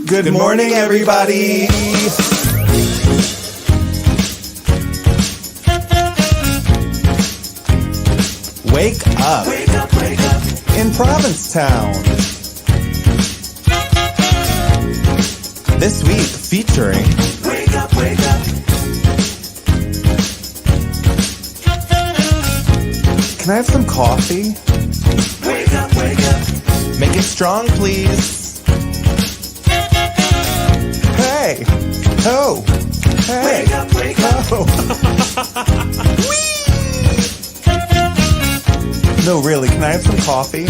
Good morning, everybody. Wake up. Wake up, wake up. In Provincetown. This week featuring Wake up, wake up. Can I have some coffee? Wake up, wake up. Make it strong, please. Hey. Oh. Hey. Wake up, wake up. Oh. No, really, can I have some coffee?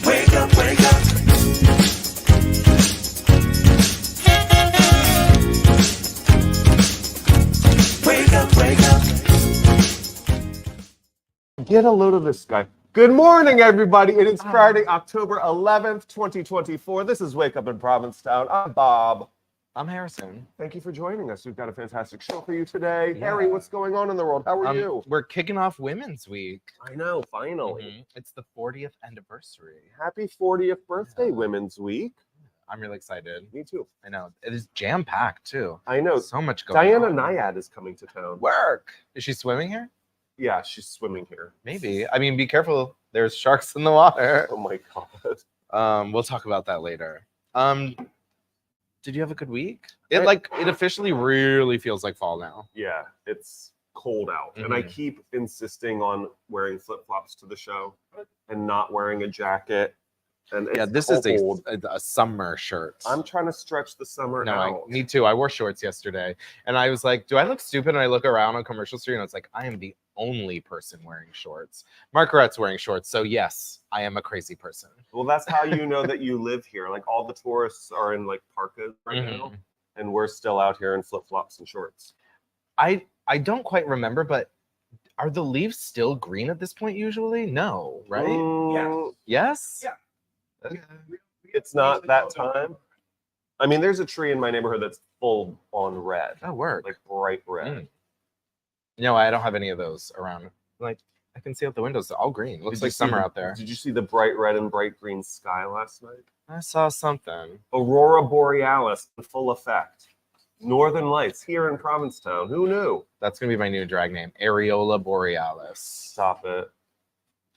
Wake up, wake up. Wake up, wake up. Get a load of this guy. Good morning, everybody. It is Friday, October 11th, 2024. This is Wake Up in Provincetown. I'm Bob. I'm Harrison. Thank you for joining us. We've got a fantastic show for you today. Yeah. Harry, what's going on in the world? How are you? We're kicking off Women's Week. I know, finally. It's the 40th anniversary. Happy 40th birthday, Yeah. Women's Week. I'm really excited. Me too. I know. It is jam-packed, too. I know. So much going Diana on. Nyad is coming to town. Work. Is she swimming here? Yeah, she's swimming here. Maybe. I mean, be careful. There's sharks in the water. Oh my God. We'll talk about that later. Did you have a good week? It officially really feels like fall now. Yeah, it's cold out. And I Mhm. keep insisting on wearing flip-flops to the show and not wearing a jacket. And Yeah, it's this is cold. a summer shirt. I'm trying to stretch the summer out. Me too. I wore shorts yesterday, and I was like, "Do I look stupid?" And I look around on Commercial Street, and it's like, I am the only person wearing shorts. Margaret's wearing shorts, so yes, I am a crazy person. Well, that's how you know that you live here. Like all the tourists are in like parkas right now, and we're still out here in flip-flops and shorts. I don't quite remember, but are the leaves still green at this point? Usually, no, right? Yes. Yeah. Okay. It's not that time. I mean, there's a tree in my neighborhood that's full on red, That work. like bright red. No, I don't have any of those around. Like I can see out the windows, all green. Looks Did you like see summer the- out there. Did you see the bright red and bright green sky last night? I saw something. Aurora Borealis in full effect. Northern Lights here in Provincetown. Who knew? That's gonna be my new drag name, Areola Borealis. Stop it.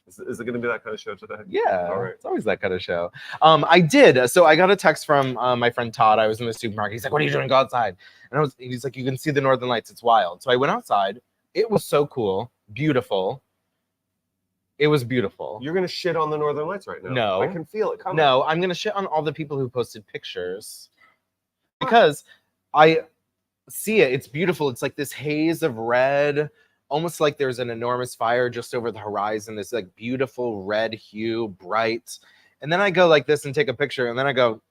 Is it going to be that kind of show today? Yeah, All right. It's always that kind of show. I did. So I got a text from my friend Todd. I was in the supermarket. He's like, "What are you doing? Go outside." And he's like, "You can see the Northern Lights. It's wild." So I went outside. It was so cool, beautiful. It was beautiful. You're going to shit on the Northern Lights right now. No. I can feel it coming. No, I'm gonna shit on all the people who posted pictures because I see it. It's beautiful. It's like this haze of red, almost like there's an enormous fire just over the horizon. This like beautiful red hue, bright. And then I go like this and take a picture, and then I go,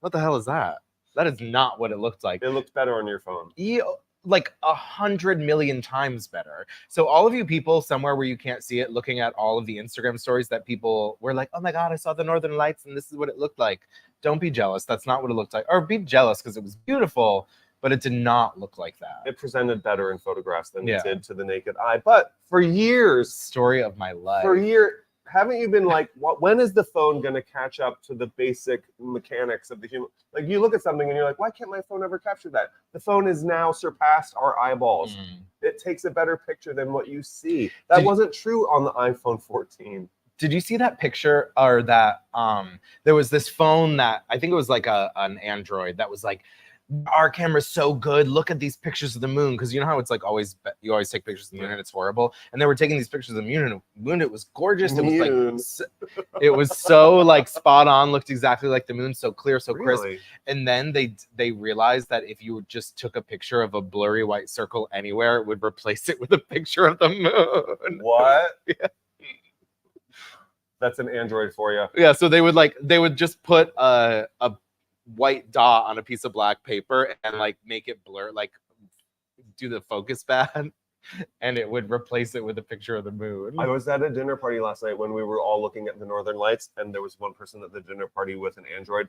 "What the hell is that? That is not what it looked like." It looks better on your phone. Like 100 million times better. So all of you people somewhere where you can't see it, looking at all of the Instagram stories that people were like, "Oh my God, I saw the Northern Lights and this is what it looked like." Don't be jealous. That's not what it looked like. Or be jealous because it was beautiful, but it did not look like that. It presented better in photographs than Yeah. it did to the naked eye. But for years, Story of my life. haven't you been like, when is the phone going to catch up to the basic mechanics of the human? Like you look at something and you're like, why can't my phone ever capture that? The phone has now surpassed our eyeballs. It takes a better picture than what you see. That wasn't true on the iPhone 14. Did you see that picture or that there was this phone that I think it was like an Android that was like, "Our camera's so good. Look at these pictures of the moon." Because you know how it's like you always take pictures of the moon and it's horrible. And they were taking these pictures of the moon. It was gorgeous. It was like it was so like spot on. Looked exactly like the moon. So clear, so crisp. Really? And then they realized that if you just took a picture of a blurry white circle anywhere, it would replace it with a picture of the moon. What? Yeah. That's an Android for you. Yeah. So they would just put a white dot on a piece of black paper and like make it blur, like do the focus bad, and it would replace it with a picture of the moon. I was at a dinner party last night when we were all looking at the Northern Lights, and there was one person at the dinner party with an Android,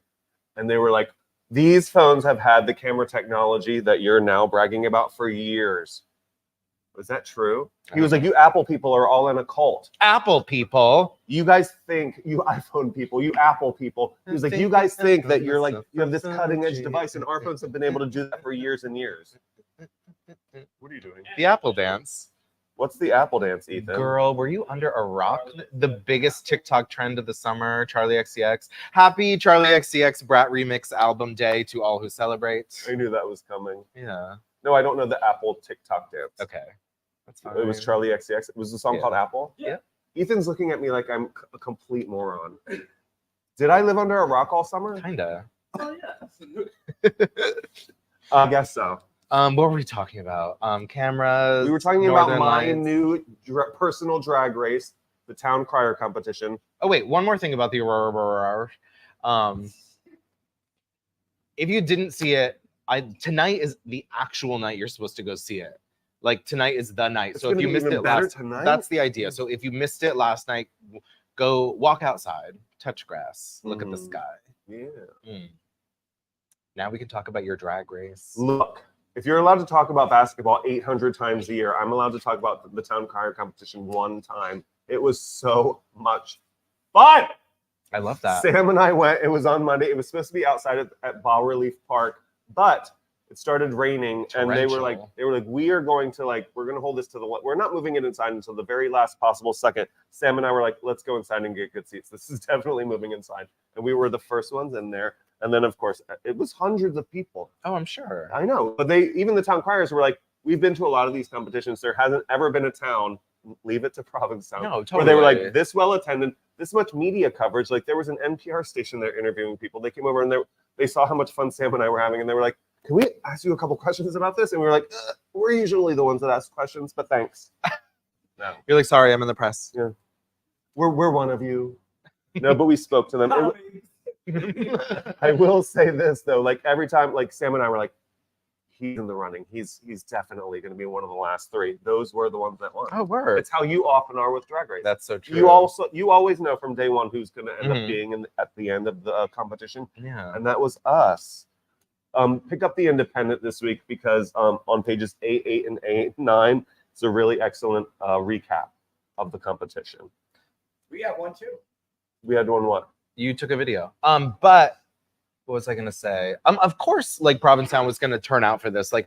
and they were like, "These phones have had the camera technology that you're now bragging about for years." Was that true? He was like, you Apple people are all in a cult. Apple people. You guys think, you iPhone people, you Apple people. He was like, you guys think that you're like, you have this cutting edge device, and our phones have been able to do that for years and years. What are you doing? The Apple dance. What's the Apple dance, Ethan? Girl, were you under a rock? The biggest TikTok trend of the summer, Charlie XCX. Happy Charlie XCX Brat Remix Album Day to all who celebrate. I knew that was coming. Yeah. No, I don't know the Apple TikTok dance. Okay. That's fine. It was Charlie XCX. It was the song called Apple? Yeah. Ethan's looking at me like I'm a complete moron. Did I live under a rock all summer? Kinda. Oh, yeah. I guess so. What were we talking about? Cameras. We were talking about Northern my Lights. new personal drag race, the town crier competition. Oh wait, one more thing about the Aurora. If you didn't see it, tonight is the actual night you're supposed to go see it. Like tonight is the night. It's So if gonna you be missed even it better last, tonight? that's the idea. So if you missed it last night, go walk outside, touch grass, look at the Mhm. sky. Yeah. Now we can talk about your drag race. Look, if you're allowed to talk about basketball 800 times a year, I'm allowed to talk about the town crier competition one time. It was so much fun. I love that. Sam and I went. It was on Monday. It was supposed to be outside at Bas Relief Park, but it started raining, and they were like, we are going to we're going to hold this to we're not moving it inside until the very last possible second. Sam and I were like, let's go inside and get good seats. This is definitely moving inside, and we were the first ones in there. And then, of course, it was hundreds of people. Oh, I'm sure. I know, but even the town criers were like, we've been to a lot of these competitions. There hasn't ever been a town. Leave it to Provincetown. No, totally. Where they were like this well attended, this much media coverage. Like there was an NPR station there interviewing people. They came over and they saw how much fun Sam and I were having, and they were like, "Can we ask you a couple questions about this?" And we were like, "We're usually the ones that ask questions, but thanks." No, You're like, sorry, I'm in the press. Yeah, we're one of you. No, but we spoke to them. I will say this though, like every time, like Sam and I were like, he's in the running. He's definitely going to be one of the last three. Those were the ones that won. Oh, word. It's how you often are with Drag Race. That's so true. You always know from day one who's going to end up being at the end of the competition. Yeah. And that was us. Pick up the Independent this week because on pages 8, 8, and 8, 9, it's a really excellent recap of the competition. We have one too. We had one what? You took a video. But what was I gonna say? Of course, like Provincetown was gonna turn out for this. Like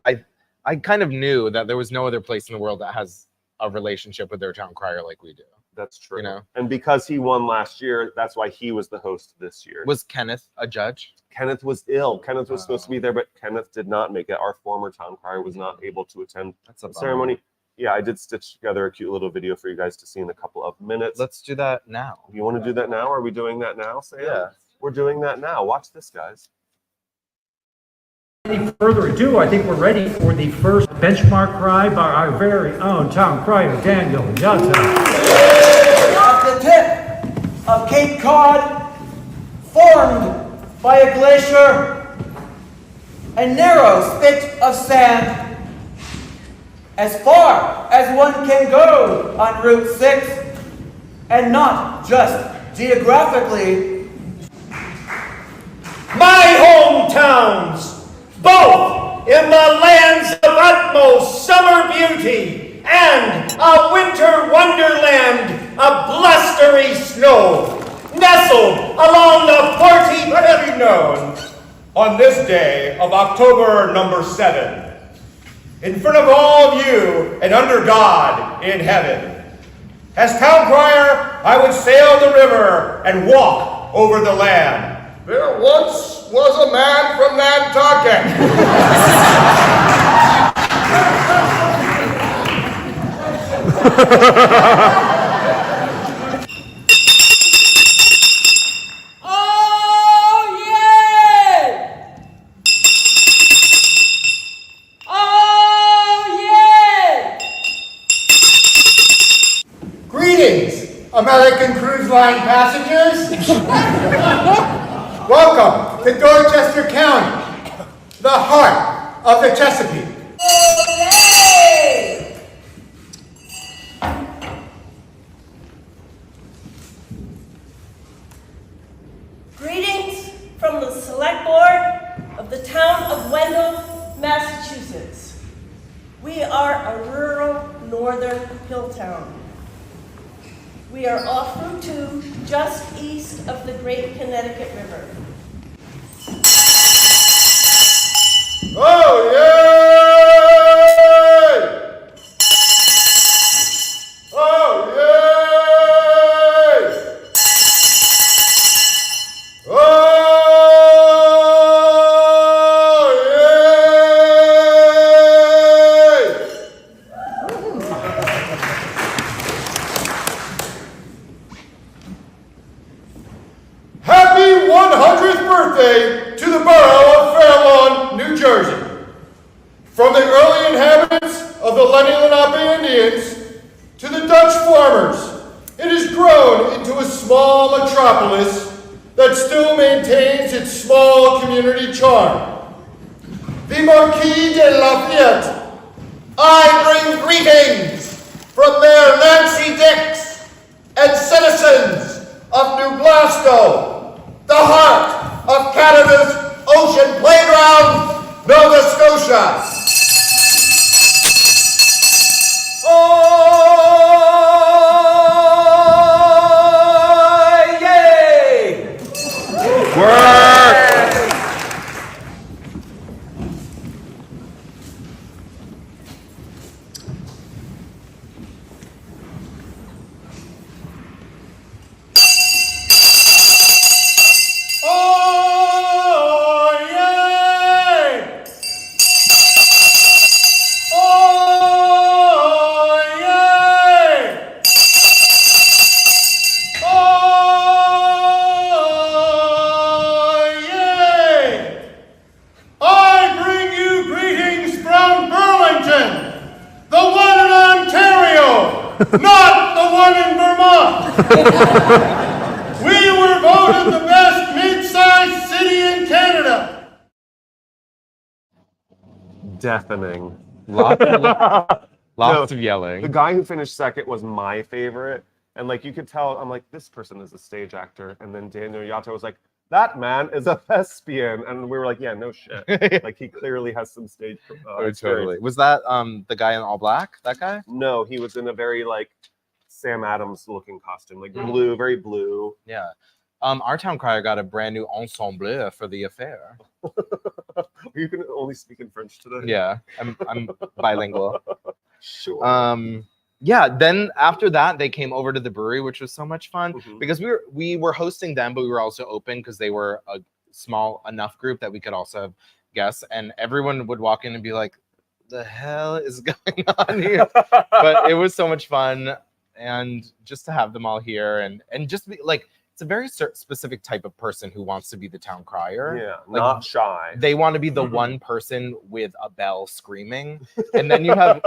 I kind of knew that there was no other place in the world that has a relationship with their town crier like we do. That's true. You know? And because he won last year, that's why he was the host this year. Was Kenneth a judge? Kenneth was ill. Kenneth was supposed to be there, but Kenneth did not make it. Our former town crier was not able to attend That's a the bummer. ceremony. Yeah, I did stitch together a cute little video for you guys to see in a couple of minutes. Let's do that now. You want to do that now? Are we doing that now, Sam? Yeah. We're doing that now. Watch this, guys. Any further ado, I think we're ready for the first benchmark cry by our very own town crier, Daniel Yata. At the tip of Cape Cod, formed by a glacier, a narrow spit of sand, as far as one can go on Route 6, and not just geographically. My hometowns, both in the lands of utmost summer beauty and a winter wonderland of blustery snow, nestled along the Porty Peregrinon on this day of October number 7. In front of all of you and under God in heaven. As town crier, I would sail the river and walk over the land. There once was a man from Nantucket. Oh yeah! Oh yeah! Greetings, American Cruise Line passengers. Welcome to Dorchester County, the heart of the Chesapeake. Olay! Greetings from the Select Board of the town of Wendell, Massachusetts. We are a rural northern Hilltown. We are off Route 2, just east of the Great Connecticut River. Oh, yay! Oh, yay! Oh, yay! Happy 100th birthday to the borough of Fairlawn, New Jersey. From the early inhabitants of the Lenni Lenape Indians to the Dutch farmers, it has grown into a small metropolis that still maintains its small community charm. The Marquis de Lafayette, I bring greetings from Mayor Nancy Dix and citizens of New Glasgow, the heart of Canada's ocean playground, Nova Scotia. Oh, yay! Oh, yay! Oh, yay! Oh, yay! I bring you greetings from Burlington, the one in Ontario, not the one in Vermont. We were voted the best mid-sized city in Canada. Deafening. Lots No, of yelling. The guy who finished second was my favorite. And like you could tell, I'm like, this person is a stage actor. And then Daniel Yato was like, that man is a thespian. And we were like, yeah, no shit. Like he clearly has some stage Oh, experience. totally. Was that the guy in all black? That guy? No, he was in a very like Sam Adams looking costume, like blue, very blue. Yeah. Our town crier got a brand new ensemble for the affair. Are you gonna only speak in French today? Yeah, I'm bilingual. Sure. Yeah, then after that they came over to the brewery, which was so much fun Mhm. because we were hosting them, but we were also open because they were a small enough group that we could also have guests, and everyone would walk in and be like, the hell is going on here? But it was so much fun, and just to have them all here and just be like, it's a very specific type of person who wants to be the town crier. Yeah, Like, not shy. they want to be the one person with a bell screaming, and then you have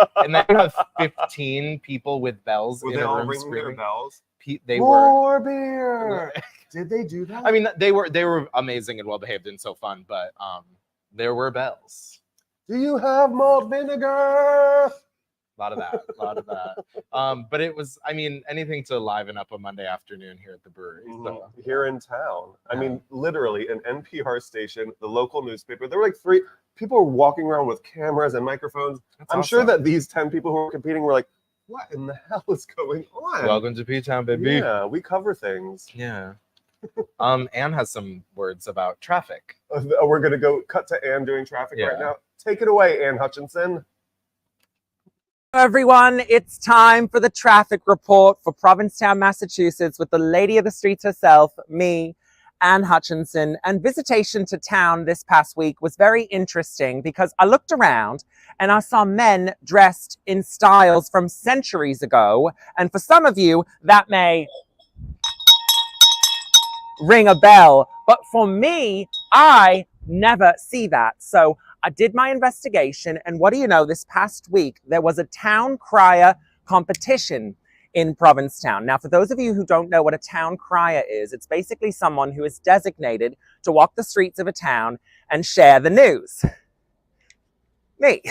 15 people with bells Were in they a all room ringing their screaming. bells? They were. More beer. Did they do that? I mean, they were amazing and well behaved and so fun, but there were bells. Do you have malt vinegar? A lot of that. But it was, I mean, anything to liven up a Monday afternoon here at the brewery. So. Here in town. I Yeah. mean, literally, an NPR station, the local newspaper. There were like 3 people were walking around with cameras and microphones. That's I'm sure awesome. that these 10 people who were competing were like, what in the hell is going on? Welcome to P-Town, baby. Yeah, we cover things. Yeah. Anne has some words about traffic. We're going to go cut to Anne doing traffic right Yeah. now. Take it away, Anne Hutchinson. Hello everyone, it's time for the traffic report for Provincetown, Massachusetts with the lady of the streets herself, me, Anne Hutchinson. And visitation to town this past week was very interesting because I looked around and I saw men dressed in styles from centuries ago. And for some of you, that may ring a bell, but for me, I never see that. So I did my investigation, and what do you know, this past week, there was a town crier competition in Provincetown. Now, for those of you who don't know what a town crier is, it's basically someone who is designated to walk the streets of a town and share the news. Me.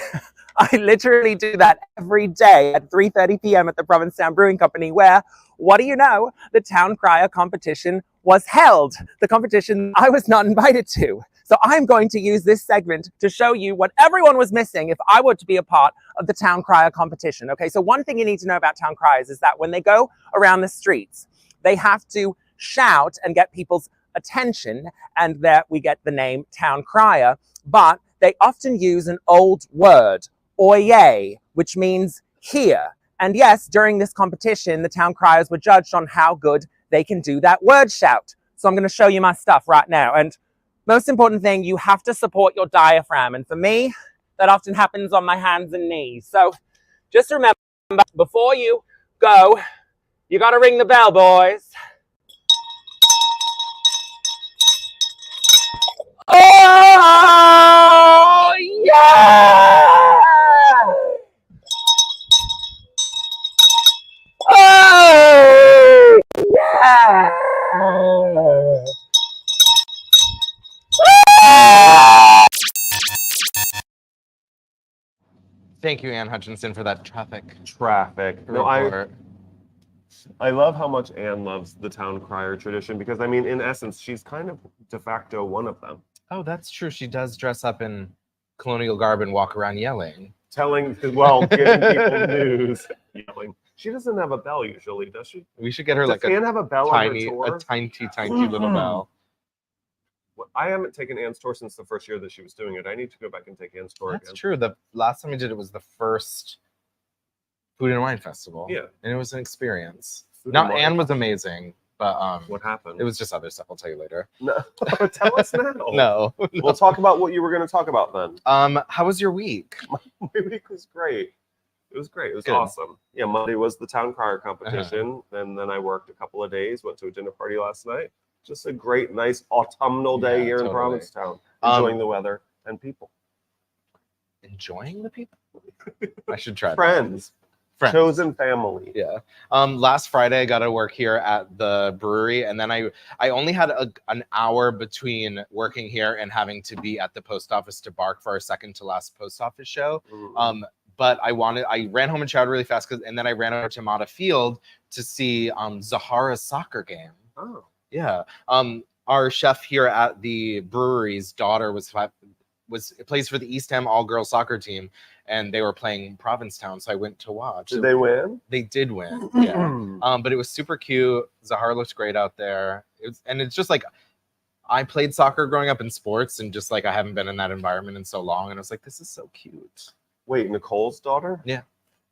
I literally do that every day at 3:30 p.m. at the Provincetown Brewing Company, where, what do you know, the town crier competition was held. The competition I was not invited to. So I'm going to use this segment to show you what everyone was missing if I were to be a part of the town crier competition. Okay, so one thing you need to know about town criers is that when they go around the streets, they have to shout and get people's attention, and that we get the name town crier, but they often use an old word, oye, which means here. And yes, during this competition, the town criers were judged on how good they can do that word shout. So I'm going to show you my stuff right now. And most important thing, you have to support your diaphragm. And for me, that often happens on my hands and knees. So just remember, before you go, you got to ring the bell, boys. Oh, yeah! Oh, yeah! Thank you, Ann Hutchinson, for that traffic No, report. I love how much Anne loves the town crier tradition because, I mean, in essence, she's kind of de facto one of them. Oh, that's true. She does dress up in colonial garb and walk around yelling. Giving people news. Yelling. She doesn't have a bell usually, does she? We should get her Does like Anne have a bell on her tour? a tiny little bell. Well, I haven't taken Anne's tour since the first year that she was doing it. I need to go back and take Anne's tour That's again. true. The last time we did it was the first Food and Wine Festival. Yeah. And it was an experience. Food Now, and Wine. Anne was amazing, but What happened? it was just other stuff. I'll tell you later. No. Tell us now. No. We'll talk about what you were going to talk about then. How was your week? My week was great. It was great. It was Good. awesome. Yeah, Monday was the town crier competition, and then I worked a couple of days, went to a dinner party last night. Just a great, nice autumnal day Yeah, here in totally. Provincetown. Enjoying the weather and people. Enjoying the people? I should try that. Friends. Chosen family. Yeah. Last Friday I got to work here at the brewery, and then I only had an hour between working here and having to be at the post office to bark for our second to last post office show. Mm. But I ran home and showered really fast, and then I ran over to Mata Field to see Zahara's soccer game. Oh. Yeah. Our chef here at the brewery's daughter plays for the East Ham all-girls soccer team, and they were playing Provincetown, so I went to watch. Did they win? They did win. Yeah. But it was super cute. Zahara looked great out there. It's just like, I played soccer growing up in sports, and just like I haven't been in that environment in so long, and I was like, this is so cute. Wait, Nicole's daughter? Yeah.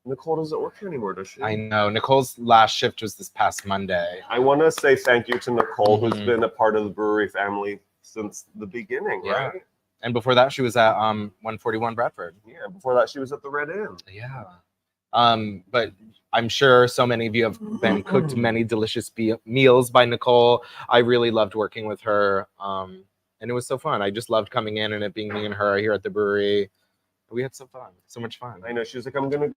Nicole doesn't work here anymore, does she? I know. Nicole's last shift was this past Monday. I want to say thank you to Nicole, who's Mhm. been a part of the brewery family since the beginning, Yeah. right? And before that, she was at 141 Bradford. Yeah, before that she was at the Red Inn. Yeah. But I'm sure so many of you have been cooked many delicious meals by Nicole. I really loved working with her. And it was so fun. I just loved coming in and it being me and her here at the brewery. We had so much fun. I know. She was like, I'm going to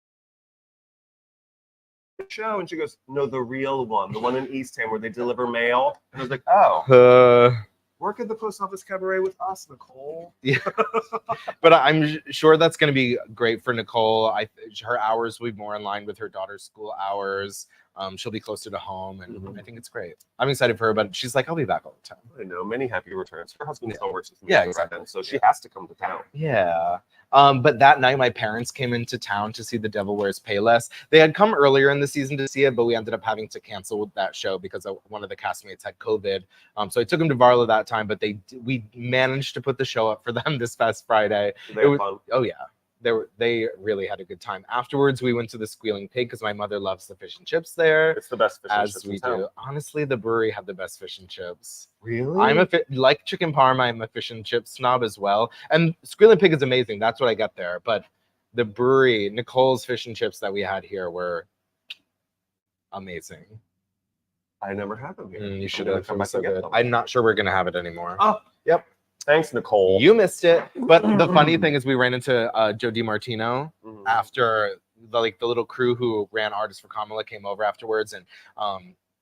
show. And she goes, no, the real one, the one in East Ham where they deliver mail. And I was like, oh, work at the post office cabaret with us, Nicole. Yeah. But I'm sure that's going to be great for Nicole. Her hours will be more in line with her daughter's school hours. She'll be closer to home, and I think it's great. I'm excited for her, but she's like, I'll be back all the time. I know. Many happy returns. Her husband still works with me. Yeah, exactly. So she has to come to town. Yeah. But that night, my parents came into town to see The Devil Wears Payless. They had come earlier in the season to see it, but we ended up having to cancel that show because one of the castmates had COVID. So I took them to Varla that time, but we managed to put the show up for them this past Friday. They were fun. Oh yeah. They really had a good time. Afterwards, we went to the Squealing Pig because my mother loves the fish and chips there. It's the best fish and As chips we in town. do. Honestly, the brewery had the best fish and chips. Really? I'm like chicken parm. I'm a fish and chip snob as well. And Squealing Pig is amazing. That's what I get there. But the brewery, Nicole's fish and chips that we had here were amazing. I never had them here. You should gonna have. come back and get them. I'm not sure we're gonna have it anymore. Oh, yep. Thanks, Nicole. You missed it. But the funny thing is, we ran into Joe DiMartino Mhm. after the little crew who ran Artists for Kamala came over afterwards, and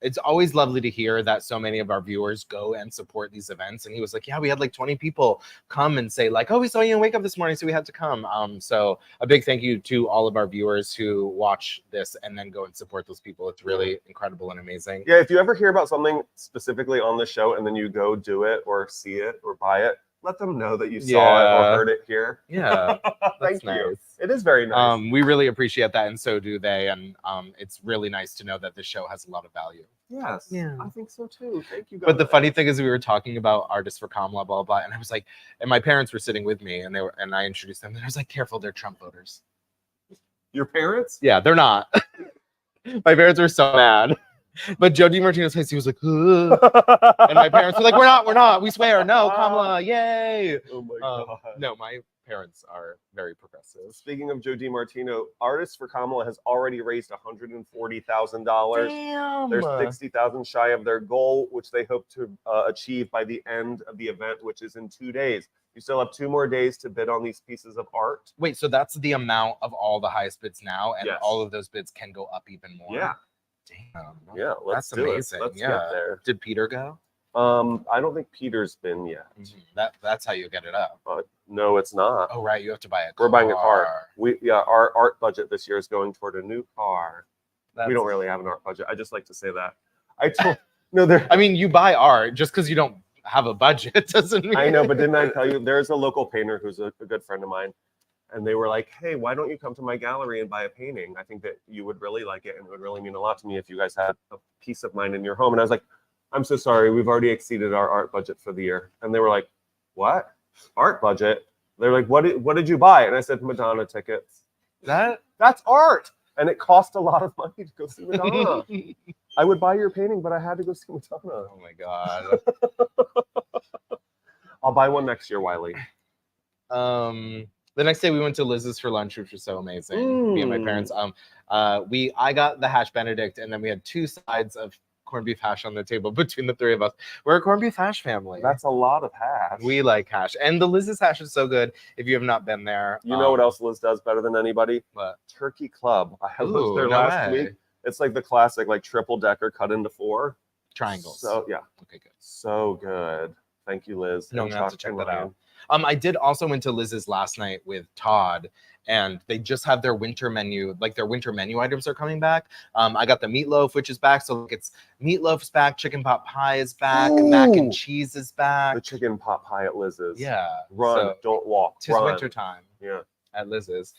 it's always lovely to hear that so many of our viewers go and support these events. And he was like, yeah, we had like 20 people come and say like, oh, we saw you in Wake Up this morning, so we had to come. So a big thank you to all of our viewers who watch this and then go and support those people. It's really incredible and amazing. Yeah, if you ever hear about something specifically on the show and then you go do it or see it or buy it, let them know that you saw it or heard it here. Yeah, Thank that's you. nice. It is very nice. We really appreciate that, and so do they. And it's really nice to know that this show has a lot of value. Yes, Yeah. I think so too. Thank you, guys. But the funny thing is, we were talking about artists for Kamala, blah blah, and I was like, and my parents were sitting with me, and I introduced them, and I was like, careful, they're Trump voters. Your parents? Yeah, they're not. My parents were so mad. But Joe DiMartino's face, he was like, ugh. And my parents were like, we're not, we swear, no, Kamala, yay. Oh my God. No, my parents are very progressive. Speaking of Joe DiMartino, Artists for Kamala has already raised $140,000. Damn. They're 60,000 shy of their goal, which they hope to achieve by the end of the event, which is in 2 days. You still have 2 more days to bid on these pieces of art. Wait, so that's the amount of all the highest bids now, and Yes. all of those bids can go up even more? Yeah. Damn. Yeah, let's That's do amazing. it. Let's Yeah. get there. Did Peter go? I don't think Peter's been yet. That's how you get it up. No, it's not. Oh, right. You have to buy a car. We're buying a car. Our art budget this year is going toward a new car. We don't really have an art budget. I just like to say that. I told I mean, you buy art just because you don't have a budget doesn't mean. I know, but didn't I tell you there's a local painter who's a good friend of mine, and they were like, "Hey, why don't you come to my gallery and buy a painting? I think that you would really like it, and it would really mean a lot to me if you guys had a piece of mine in your home." And I was like, "I'm so sorry, we've already exceeded our art budget for the year." And they were like, "What? Art budget?" They're like, "What did you buy?" And I said, "Madonna tickets." That's art, and it cost a lot of money to go see Madonna. I would buy your painting, but I had to go see Madonna. Oh my God. I'll buy one next year, Wiley. The next day we went to Liz's for lunch, which was so amazing. Me and my parents. I got the hash Benedict, and then we had 2 sides of corned beef hash on the table between the 3 of us. We're a corned beef hash family. That's a lot of hash. We like hash, and the Liz's hash is so good. If you have not been there, You know what else Liz does better than anybody? What? Turkey Club. I was Ooh, there no last way. week. It's like the classic, like triple decker cut into 4 Triangles. So yeah, Okay, good. so good. Thank you, Liz. No, I'm And gonna have to Chuck check and that Ryan. out. I did also went to Liz's last night with Todd, and they just have their winter menu. Like their winter menu items are coming back. I got the meatloaf, which is back. So like it's meatloaf's back, chicken pot pie is back, mac and cheese is back. The chicken pot pie at Liz's. Yeah. Run, So, don't walk. tis Run. winter time Yeah, at Liz's.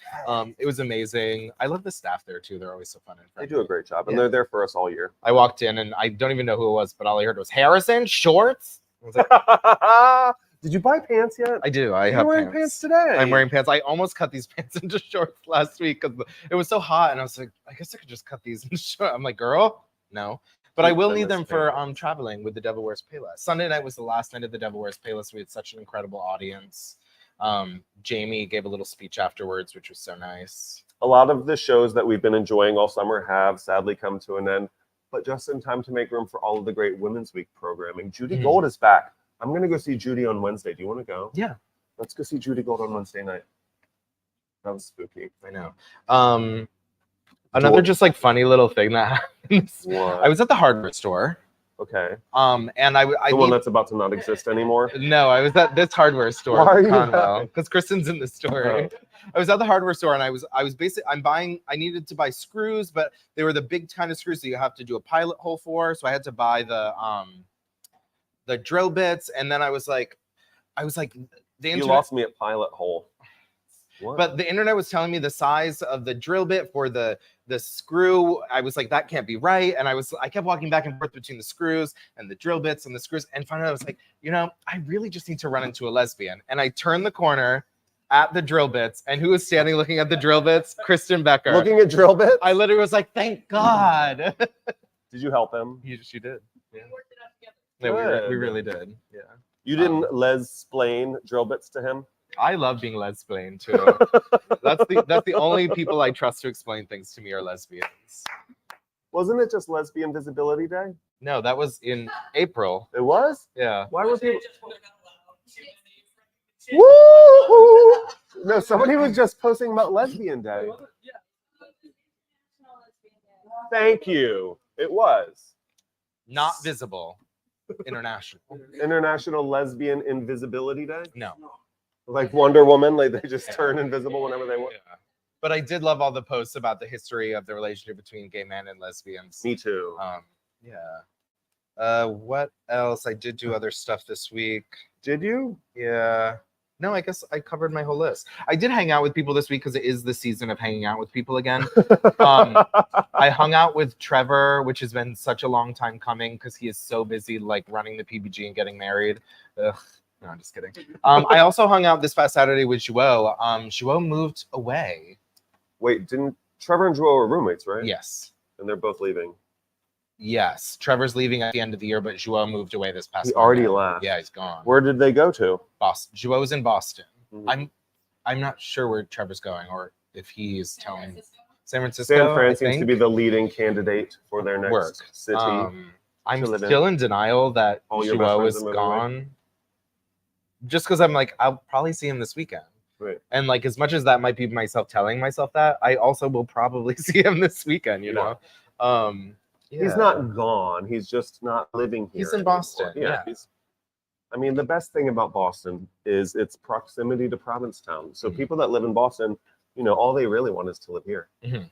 It was amazing. I love the staff there too. They're always so fun and they friendly. do a great job, and Yeah. they're there for us all year. I walked in and I don't even know who it was, but all I heard was Harrison shorts. I was like, Did you buy pants yet? I do. I You're have wearing pants today. I'm wearing pants. I almost cut these pants into shorts last week because it was so hot, and I was like, I guess I could just cut these into shorts. I'm like, girl, no. But I will need them for traveling with the Devil Wears Payless. Sunday night was the last night of the Devil Wears Payless. We had such an incredible audience. Jamie gave a little speech afterwards, which was so nice. A lot of the shows that we've been enjoying all summer have sadly come to an end, but just in time to make room for all of the great Women's Week programming. Judy Gold is back. I'm going to go see Judy on Wednesday. Do you want to go? Yeah. Let's go see Judy Gold on Wednesday night. That was spooky. I know. Another just like funny little thing that happens. What? I was at the hardware store. Okay. And I The one that's about to not exist anymore. No, I was at this hardware store. Why are you Conwell, laughing? because Kristen's in the store. Oh. I was at the hardware store, and I was basically I needed to buy screws, but they were the big kind of screws that you have to do a pilot hole for. So I had to buy the drill bits, and then I was like the You internet. lost me at pilot hole. What? But the internet was telling me the size of the drill bit for the screw. I was like, that can't be right. And I kept walking back and forth between the screws and the drill bits and the screws. And finally I was like, I really just need to run into a lesbian. And I turned the corner at the drill bits. And who was standing looking at the drill bits? Kristen Becker. Looking at drill bits? I literally was like, thank God. Did you help him? She did. Yeah. Good. We really did. Yeah. You didn't les-splain drill bits to him? I love being lesbian too. That's the only people I trust to explain things to me are lesbians. Wasn't it just Lesbian Visibility Day? No, that was in April. It was? Yeah. Why were people... Woo! No, somebody was just posting about Lesbian Day. Thank you. It was. Not visible. International. International Lesbian Invisibility Day? No. Like Wonder Woman, like they just turn invisible whenever they want. Yeah. But I did love all the posts about the history of the relationship between gay men and lesbians. Me too. Yeah. What else? I did do other stuff this week. Did you? Yeah. No, I guess I covered my whole list. I did hang out with people this week because it is the season of hanging out with people again. I hung out with Trevor, which has been such a long time coming because he is so busy like running the PBG and getting married. Ugh. No, I'm just kidding. I also hung out this past Saturday with Joao. Joao moved away. Wait, didn't Trevor and Joao are roommates, right? Yes. And they're both leaving. Yes. Trevor's leaving at the end of the year, but Joao moved away this past He already Monday. left. Yeah, he's gone. Where did they go to? Boston. Joao's in Boston. Mm-hmm. I'm not sure where Trevor's going or if he's telling San Francisco. San Fran seems to be the leading candidate for their next city. I'm still in denial that Joao is gone. Just because I'm like, I'll probably see him this weekend. Right. And like, as much as that might be myself telling myself that, I also will probably see him this weekend, you know? Yeah. He's not gone. He's just not living here. He's in Boston. Yeah. I mean, the best thing about Boston is its proximity to Provincetown. So people that live in Boston, you know, all they really want is to live here. Mm-hmm.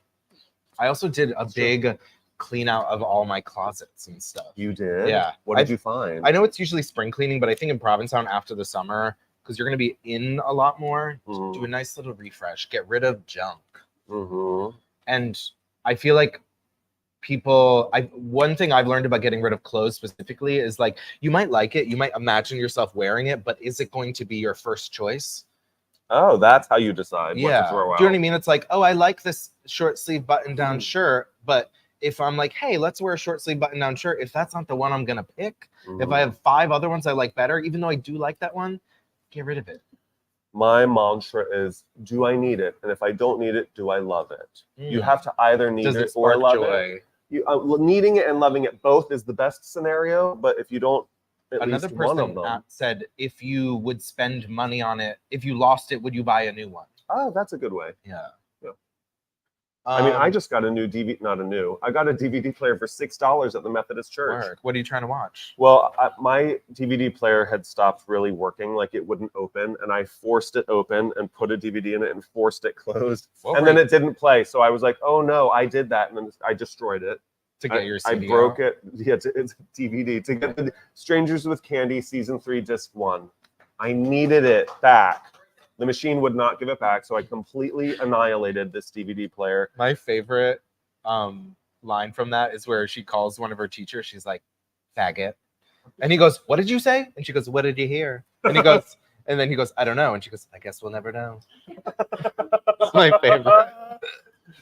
I also did a big clean out of all my closets and stuff. You did? Yeah. What did you find? I know it's usually spring cleaning, but I think in Provincetown after the summer, because you're going to be in a lot more, do a nice little refresh, get rid of junk. Mm-hmm. And I feel like one thing I've learned about getting rid of clothes specifically is like, you might like it, you might imagine yourself wearing it, but is it going to be your first choice? Oh, that's how you decide what to throw out. Do you know what I mean? It's like, oh, I like this short sleeve button down shirt, but if I'm like, hey, let's wear a short sleeve button down shirt, if that's not the one I'm going to pick, if I have 5 other ones I like better, even though I do like that one, get rid of it. My mantra is, do I need it? And if I don't need it, do I love it? You have to either need it or love it. Needing it and loving it both is the best scenario, but if you don't, another person said, if you would spend money on it, if you lost it, would you buy a new one? Oh, that's a good way. Yeah. I mean, I just got a new I got a DVD player for $6 at the Methodist Church. Work. What are you trying to watch? Well, my DVD player had stopped really working, like it wouldn't open, and I forced it open and put a DVD in it and forced it closed, and then it didn't play. So I was like, oh no, I did that, and then I destroyed it. To get your CD I broke out? it. Yeah, it's a DVD to get the Strangers with Candy season 3 disc 1. I needed it back. The machine would not give it back, so I completely annihilated this DVD player. My favorite line from that is where she calls one of her teachers. She's like, faggot. And he goes, what did you say? And she goes, what did you hear? And he goes, and then he goes, I don't know. And she goes, I guess we'll never know. It's my favorite.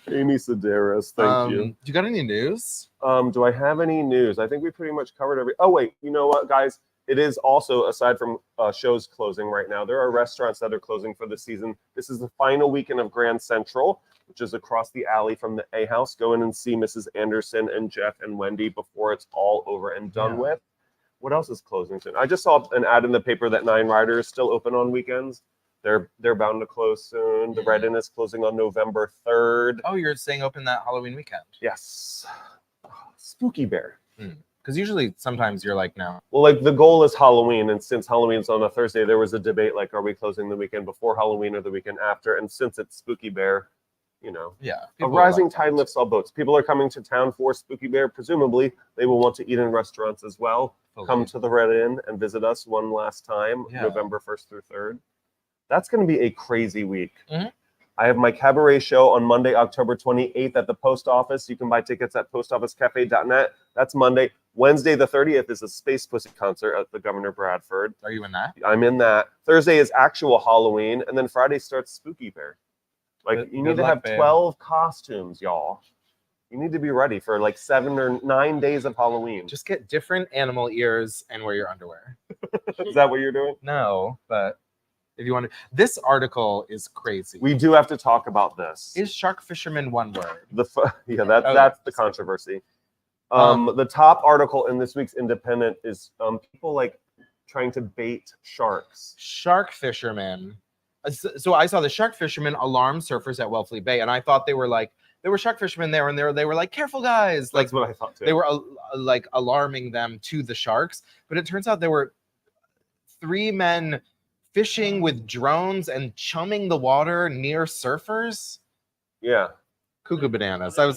Amy Sedaris, thank you. Do you got any news? Do I have any news? I think we pretty much covered every. Oh wait, you know what, guys? It is also, aside from shows closing right now, there are restaurants that are closing for the season. This is the final weekend of Grand Central, which is across the alley from the A House. Go in and see Mrs. Anderson and Jeff and Wendy before it's all over and done with. What else is closing soon? I just saw an ad in the paper that Nine Rider is still open on weekends. They're bound to close soon. The Red Inn is closing on November 3rd. Oh, you're saying open that Halloween weekend? Yes. Spooky Bear. Because usually sometimes you're like, no. Well, like the goal is Halloween, and since Halloween's on a Thursday, there was a debate like, are we closing the weekend before Halloween or the weekend after? And since it's Spooky Bear, you know, a rising tide lifts all boats. People are coming to town for Spooky Bear. Presumably, they will want to eat in restaurants as well. Come to the Red Inn and visit us one last time, November 1st through 3rd. That's going to be a crazy week. I have my cabaret show on Monday, October 28th at the post office. You can buy tickets at postofficecafe.net. That's Monday. Wednesday, the 30th, is a Space Pussy concert at the Governor Bradford. Are you in that? I'm in that. Thursday is actual Halloween, and then Friday starts Spooky Bear. Like, you need to have 12 costumes, y'all. You need to be ready for like 7 or 9 days of Halloween. Just get different animal ears and wear your underwear. Is that what you're doing? No, but if you want to. This article is crazy. We do have to talk about this. Is shark fisherman one word? That's the controversy. The top article in this week's Independent is people like trying to bait sharks. Shark fishermen. So I saw the shark fishermen alarm surfers at Wellfleet Bay, and I thought there were shark fishermen there, and they were like, careful guys. Like, that's what I thought too. They were like alarming them to the sharks, but it turns out there were 3 men fishing with drones and chumming the water near surfers. Yeah. Cuckoo bananas. That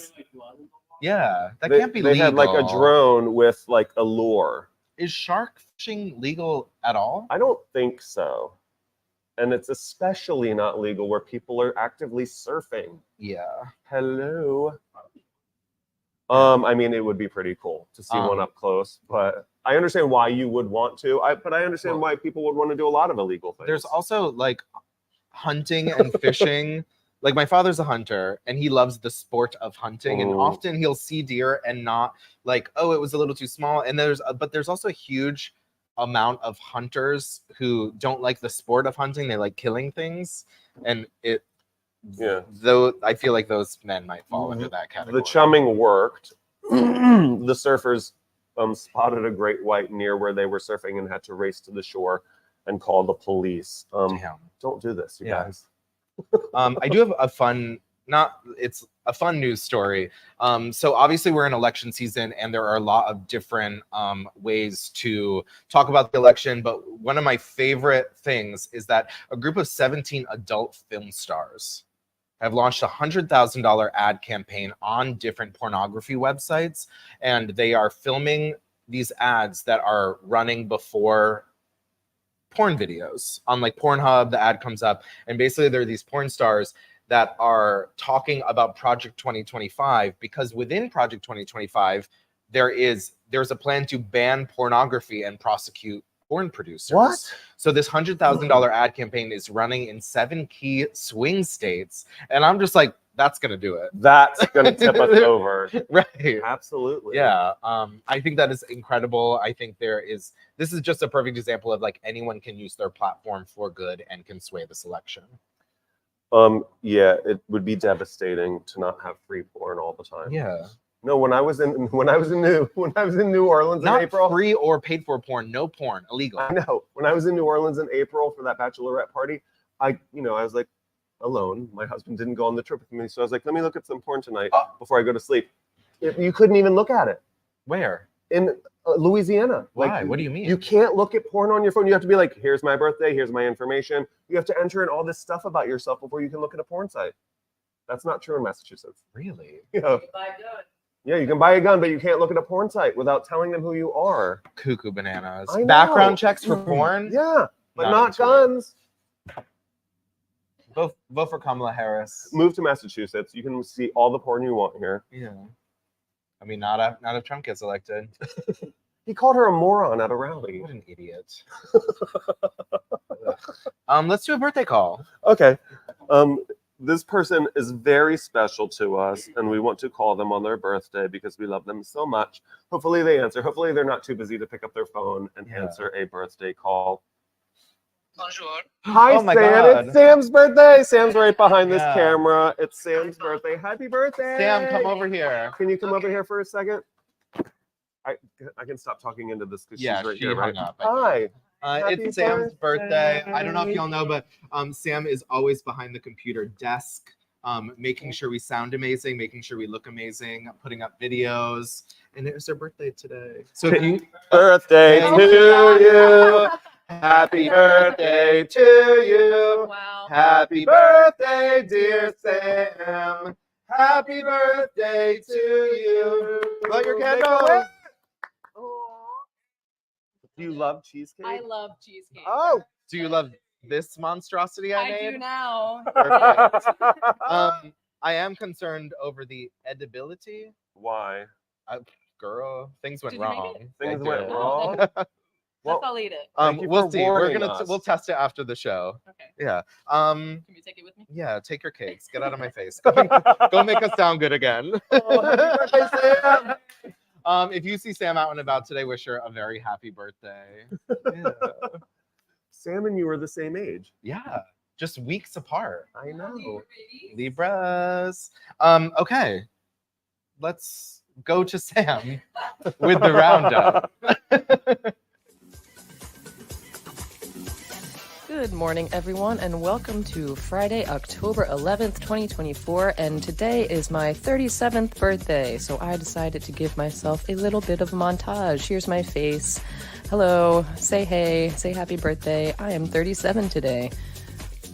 can't be They legal. had like a drone with like a lure. is shark fishing legal at all? I don't think so. And it's especially not legal where people are actively surfing. Yeah. Hello. I mean, it would be pretty cool to see one up close, but I understand why you would want to. But I understand why people would want to do a lot of illegal things. There's also like hunting and fishing. Like my father's a hunter and he loves the sport of hunting, and often he'll see deer and not like, oh, it was a little too small. And but there's also a huge amount of hunters who don't like the sport of hunting. They like killing things, and though I feel like those men might fall under that category. The chumming worked. The surfers spotted a great white near where they were surfing and had to race to the shore and call the police. Don't do this, you guys. I do have a fun news story. So obviously we're in election season and there are a lot of different ways to talk about the election. But one of my favorite things is that a group of 17 adult film stars have launched a $100,000 ad campaign on different pornography websites. And they are filming these ads that are running before porn videos on like Pornhub. The ad comes up and basically there are these porn stars that are talking about Project 2025, because within Project 2025 there's a plan to ban pornography and prosecute porn producers. What? So this $100,000 ad campaign is running in 7 key swing states, and I'm just like, that's gonna do it. That's gonna tip us over. Right. Absolutely. Yeah. I think that is incredible. I think this is just a perfect example of like anyone can use their platform for good and can sway this election. Yeah, it would be devastating to not have free porn all the time. Yeah. No, when I was in New Orleans Not in April, free or paid for porn, no porn, illegal. I know. When I was in New Orleans in April for that bachelorette party, I was like alone. My husband didn't go on the trip with me, so I was like, let me look at some porn tonight before I go to sleep. You couldn't even look at it. Where? In Louisiana. Why? Like, what do you mean? You can't look at porn on your phone. You have to be like, here's my birthday, here's my information. You have to enter in all this stuff about yourself before you can look at a porn site. That's not true in Massachusetts. Really? Yeah. Yeah, you can buy a gun, but you can't look at a porn site without telling them who you are. Cuckoo bananas. I know. Background checks for porn? Yeah, but not into guns. Vote for Kamala Harris. Move to Massachusetts. You can see all the porn you want here. Yeah. I mean, not if Trump gets elected. He called her a moron at a rally. What an idiot. Let's do a birthday call. Okay. This person is very special to us, and we want to call them on their birthday because we love them so much. Hopefully they answer. Hopefully they're not too busy to pick up their phone and answer a birthday call. Bonjour. Hi, Oh my Sam. God. It's Sam's birthday. Sam's right behind this camera. It's Sam's birthday. Happy birthday. Sam, come over here. Can you come over here for a second? I can stop talking into this because she's right she here, right? hung up. Hi. It's Happy Sam's birthday. I don't know if birthday. y'all know, but Sam is always behind the computer desk, making sure we sound amazing, making sure we look amazing, putting up videos. And it was her birthday today. So if you Birthday to you. Happy birthday to you. Wow. Happy birthday, dear Sam. Happy birthday to you. Light your candles. Do you love cheesecake? I love cheesecake. Oh. Do you love this monstrosity I I made? do now. Perfect. I am concerned over the edibility. Why? Girl, things went Did you make wrong. it? Things I went did. wrong. Well, I'll eat it. Thank you We'll for see. We're warning gonna us. we'll test it after the show. Okay. Yeah. Can you take it with me? Yeah. Take your cakes. Get out of my face. Go make us sound good again. Oh, happy birthday, Sam. If you see Sam out and about today, wish her a very happy birthday. Yeah. Sam and you are the same age. Yeah. Just weeks apart. I know. Libras. Okay. Let's go to Sam with the roundup. Good morning, everyone, and welcome to Friday, October 11th, 2024, and today is my 37th birthday, so I decided to give myself a little bit of a montage. Here's my face. Hello, say hey, say happy birthday. I am 37 today.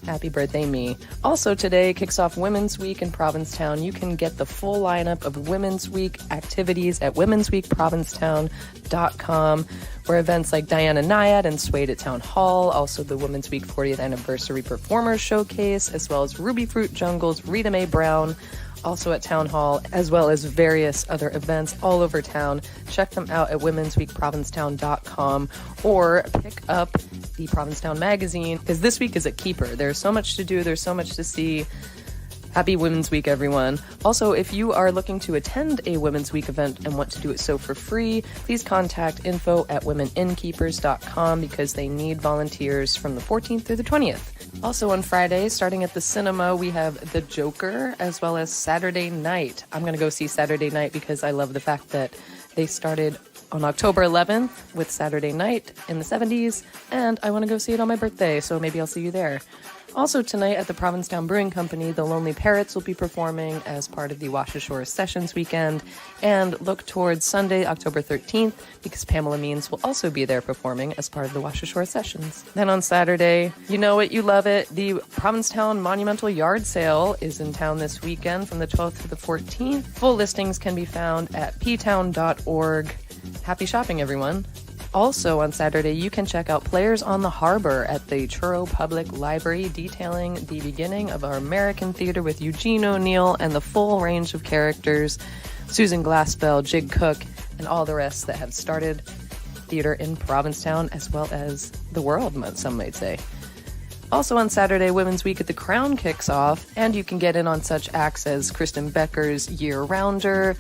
Happy birthday, me. Also today kicks off Women's Week in Provincetown. You can get the full lineup of Women's Week activities at womensweekprovincetown.com, where events like Diana Nyad and Suede at Town Hall, also the Women's Week 40th Anniversary Performers Showcase, as well as Ruby Fruit Jungle's Rita Mae Brown, also at Town Hall, as well as various other events all over town. Check them out at womensweekprovincetown.com or pick up the Provincetown magazine, because this week is a keeper. There's so much to do, there's so much to see. Happy Women's Week, everyone. Also, if you are looking to attend a Women's Week event and want to do it so for free, please contact info@womeninnkeepers.com because they need volunteers from the 14th through the 20th. Also on Friday, starting at the cinema, we have The Joker as well as Saturday Night. I'm going to go see Saturday Night because I love the fact that they started on October 11th with Saturday Night in the 70s, and I want to go see it on my birthday, so maybe I'll see you there. Also tonight at the Provincetown Brewing Company, the Lonely Parrots will be performing as part of the Washashore Sessions weekend, and look towards Sunday, October 13th, because Pamela Means will also be there performing as part of the Washashore Sessions. Then on Saturday, you know it, you love it, the Provincetown Monumental Yard Sale is in town this weekend from the 12th to the 14th. Full listings can be found at ptown.org. Happy shopping, everyone. Also on Saturday, you can check out Players on the Harbor at the Truro Public Library, detailing the beginning of our American theater with Eugene O'Neill and the full range of characters, Susan Glassbell, Jig Cook, and all the rest that have started theater in Provincetown, as well as the world, some might say. Also on Saturday, Women's Week at the Crown kicks off, and you can get in on such acts as Kristen Becker's Year-Rounder,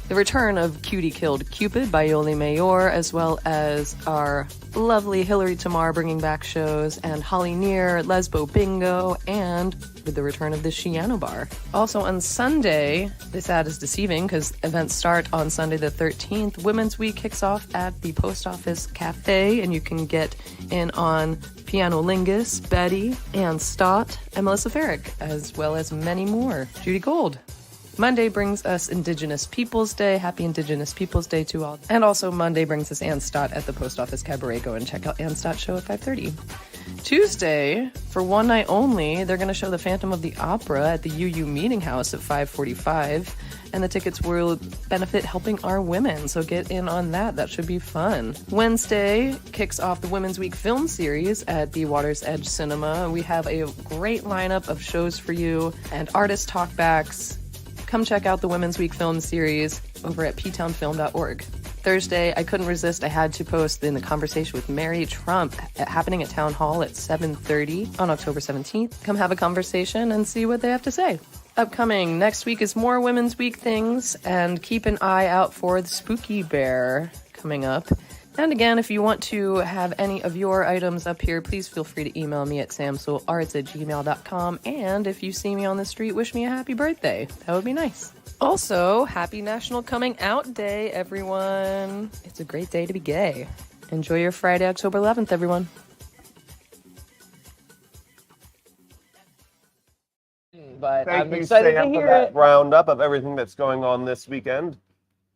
the return of Cutie Killed Cupid by Yoli Mayor, as well as our lovely Hillary Tamar bringing back shows, and Holly Near, Lesbo Bingo, and with the return of the Shiano Bar. Also on Sunday, this ad is deceiving because events start on Sunday the 13th. Women's Week kicks off at the Post Office Cafe, and you can get in on Piano Lingus, Betty, Ann Stott, and Melissa Farrick, as well as many more. Judy Gold. Monday brings us Indigenous Peoples Day. Happy Indigenous Peoples Day to all. And also Monday brings us Ann Stott at the Post Office Cabaret. Go and check out Ann Stott's show at 5:30. Tuesday, for one night only, they're going to show The Phantom of the Opera at the UU Meeting House at 5:45. And the tickets will benefit Helping Our Women, so get in on that. That should be fun. Wednesday kicks off the Women's Week film series at the Water's Edge Cinema. We have a great lineup of shows for you and artist talkbacks. Come check out the Women's Week film series over at ptownfilm.org. Thursday, I couldn't resist. I had to post in the conversation with Mary Trump happening at Town Hall at 7:30 on October 17th. Come have a conversation and see what they have to say. Upcoming next week is more Women's Week things, and keep an eye out for the Spooky Bear coming up. And again, if you want to have any of your items up here, please feel free to email me at samsoularts@gmail.com. And if you see me on the street, wish me a happy birthday. That would be nice. Also, happy National Coming Out Day, everyone. It's a great day to be gay. Enjoy your Friday, October 11th, everyone. But Thank I'm you, excited Sam, to for hear that it. roundup of everything that's going on this weekend.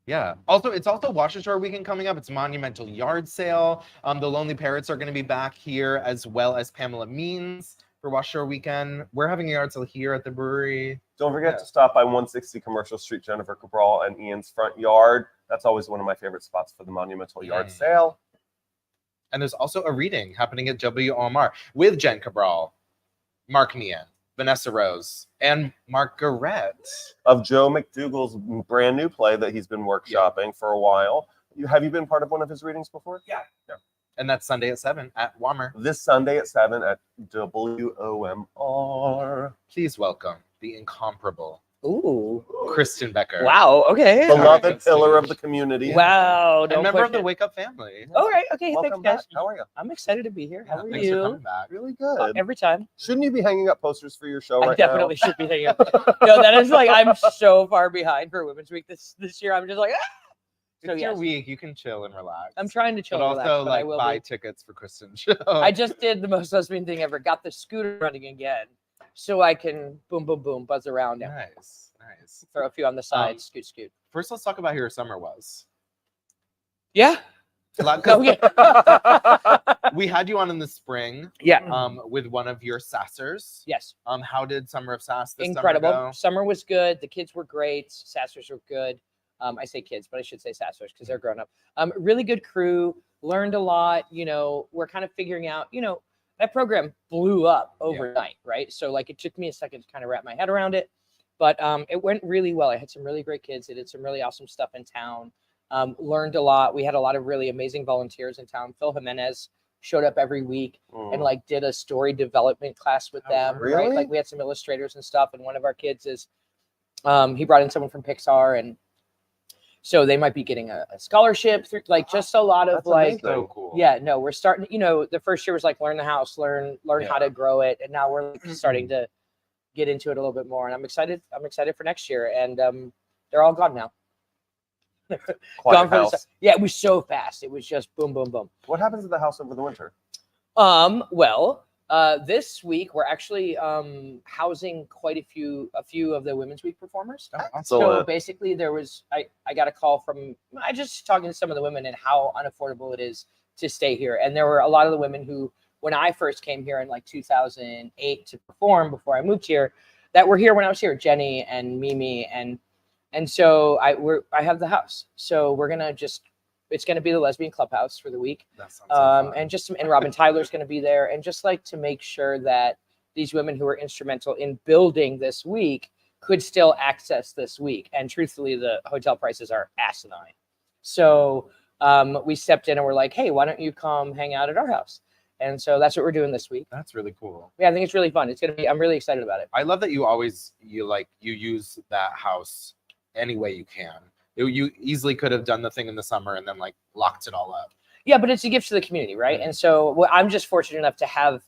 Yeah. Also, it's also Washashore weekend coming up. It's Monumental Yard Sale. The Lonely Parrots are going to be back here, as well as Pamela Means for Washashore weekend. We're having a yard sale here at the brewery. Don't forget to stop by 160 Commercial Street, Jennifer Cabral and Ian's front yard. That's always one of my favorite spots for the Monumental Yard Sale. And there's also a reading happening at WOMR with Jen Cabral, Mark Meehan, Vanessa Rose, and Margaret. Of Joe McDougall's brand new play that he's been workshopping for a while. Have you been part of one of his readings before? Yeah. And that's Sunday at 7 at WOMR. This Sunday at 7 at WOMR. Please welcome the incomparable Ooh. Kristen Becker. Wow, okay. Beloved pillar of the community. Wow. And Don't member push of the it. Wake Up family. All right, okay, Welcome thanks, guys. back. How are you? I'm excited to be here. How are Thanks for you? coming back. Really good. Every time. Shouldn't you be hanging up posters for your show I right definitely now? should be hanging up. No, that is like, I'm so far behind for Women's Week this year. I'm just like, ah! So, It's your yes. week. You can chill and relax. I'm trying to chill But and relax, also, but I like, will buy be. tickets for Kristen's show. I just did the most lesbian thing ever. Got the scooter running again, so I can boom, boom, boom, buzz around now. Nice. Throw a few on the side, scoot, scoot. First, let's talk about how your summer was. Yeah. A lot- No, yeah. We had you on in the spring. Yeah. With one of your sassers. Yes. How did Summer of Sass this Incredible. summer go? Summer was good. The kids were great. Sassers were good. I say kids, but I should say sassers because they're grown up. Really good crew. Learned a lot. You know, we're kind of figuring out. You know, that program blew up overnight, right? So like, it took me a second to kind of wrap my head around it, but it went really well. I had some really great kids. They did some really awesome stuff in town. Learned a lot. We had a lot of really amazing volunteers in town. Phil Jimenez showed up every week and like did a story development class with them. really? Right? Like we had some illustrators and stuff. And one of our kids is, he brought in someone from Pixar, and so they might be getting a scholarship through, like just a lot of like, so cool. yeah, no, we're starting, you know, the first year was like learn the house, learn how to grow it. And now we're like starting to get into it a little bit more. And I'm excited for next year. And they're all gone now. Quite a house. Yeah, it was so fast. It was just boom, boom, boom. What happens to the house over the winter? Well, this week we're actually housing quite a few of the Women's Week performers. So basically there was, I got a call from, I just talking to some of the women and how unaffordable it is to stay here. And there were a lot of the women who, when I first came here in like 2008 to perform before I moved here, that were here when I was here, Jenny and Mimi and so I have the house. So we're gonna it's gonna be the lesbian clubhouse for the week. That sounds so fun. And Robin Tyler's gonna be there, and just like to make sure that these women who are instrumental in building this week could still access this week. And truthfully, the hotel prices are asinine. So we stepped in and we're like, hey, why don't you come hang out at our house? And so that's what we're doing this week. That's really cool. Yeah, I think it's really fun. It's gonna be. I'm really excited about it. I love that you use that house any way you can. You easily could have done the thing in the summer and then like locked it all up. Yeah, but it's a gift to the community, right? And so I'm just fortunate enough to have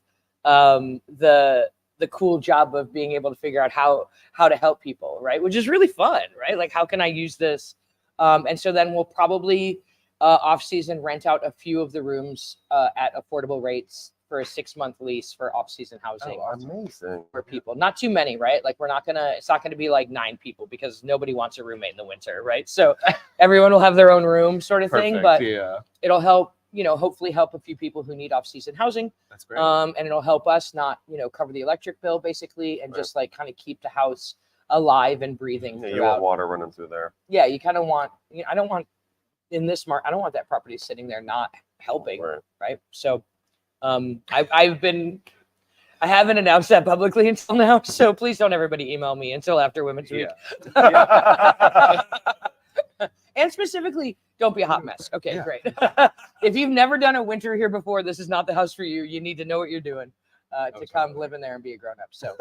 the cool job of being able to figure out how to help people, right? Which is really fun, right? Like, how can I use this? And so then we'll probably off season rent out a few of the rooms at affordable rates for a 6-month lease for off-season housing. Oh, amazing. For people. Not too many, right? Like it's not gonna be like 9 people because nobody wants a roommate in the winter, right? So everyone will have their own room sort of thing, but it'll help, you know, hopefully help a few people who need off-season housing. That's great. And it'll help us not, you know, cover the electric bill basically, and just like kind of keep the house alive and breathing. Yeah, you want water running through there. Yeah, you kind of want, you know, I don't want that property sitting there not helping, right? So I haven't announced that publicly until now, so please don't everybody email me until after Women's Week. And specifically, don't be a hot mess. Okay, great. If you've never done a winter here before, this is not the house for you. You need to know what you're doing to come live in there and be a grown up. So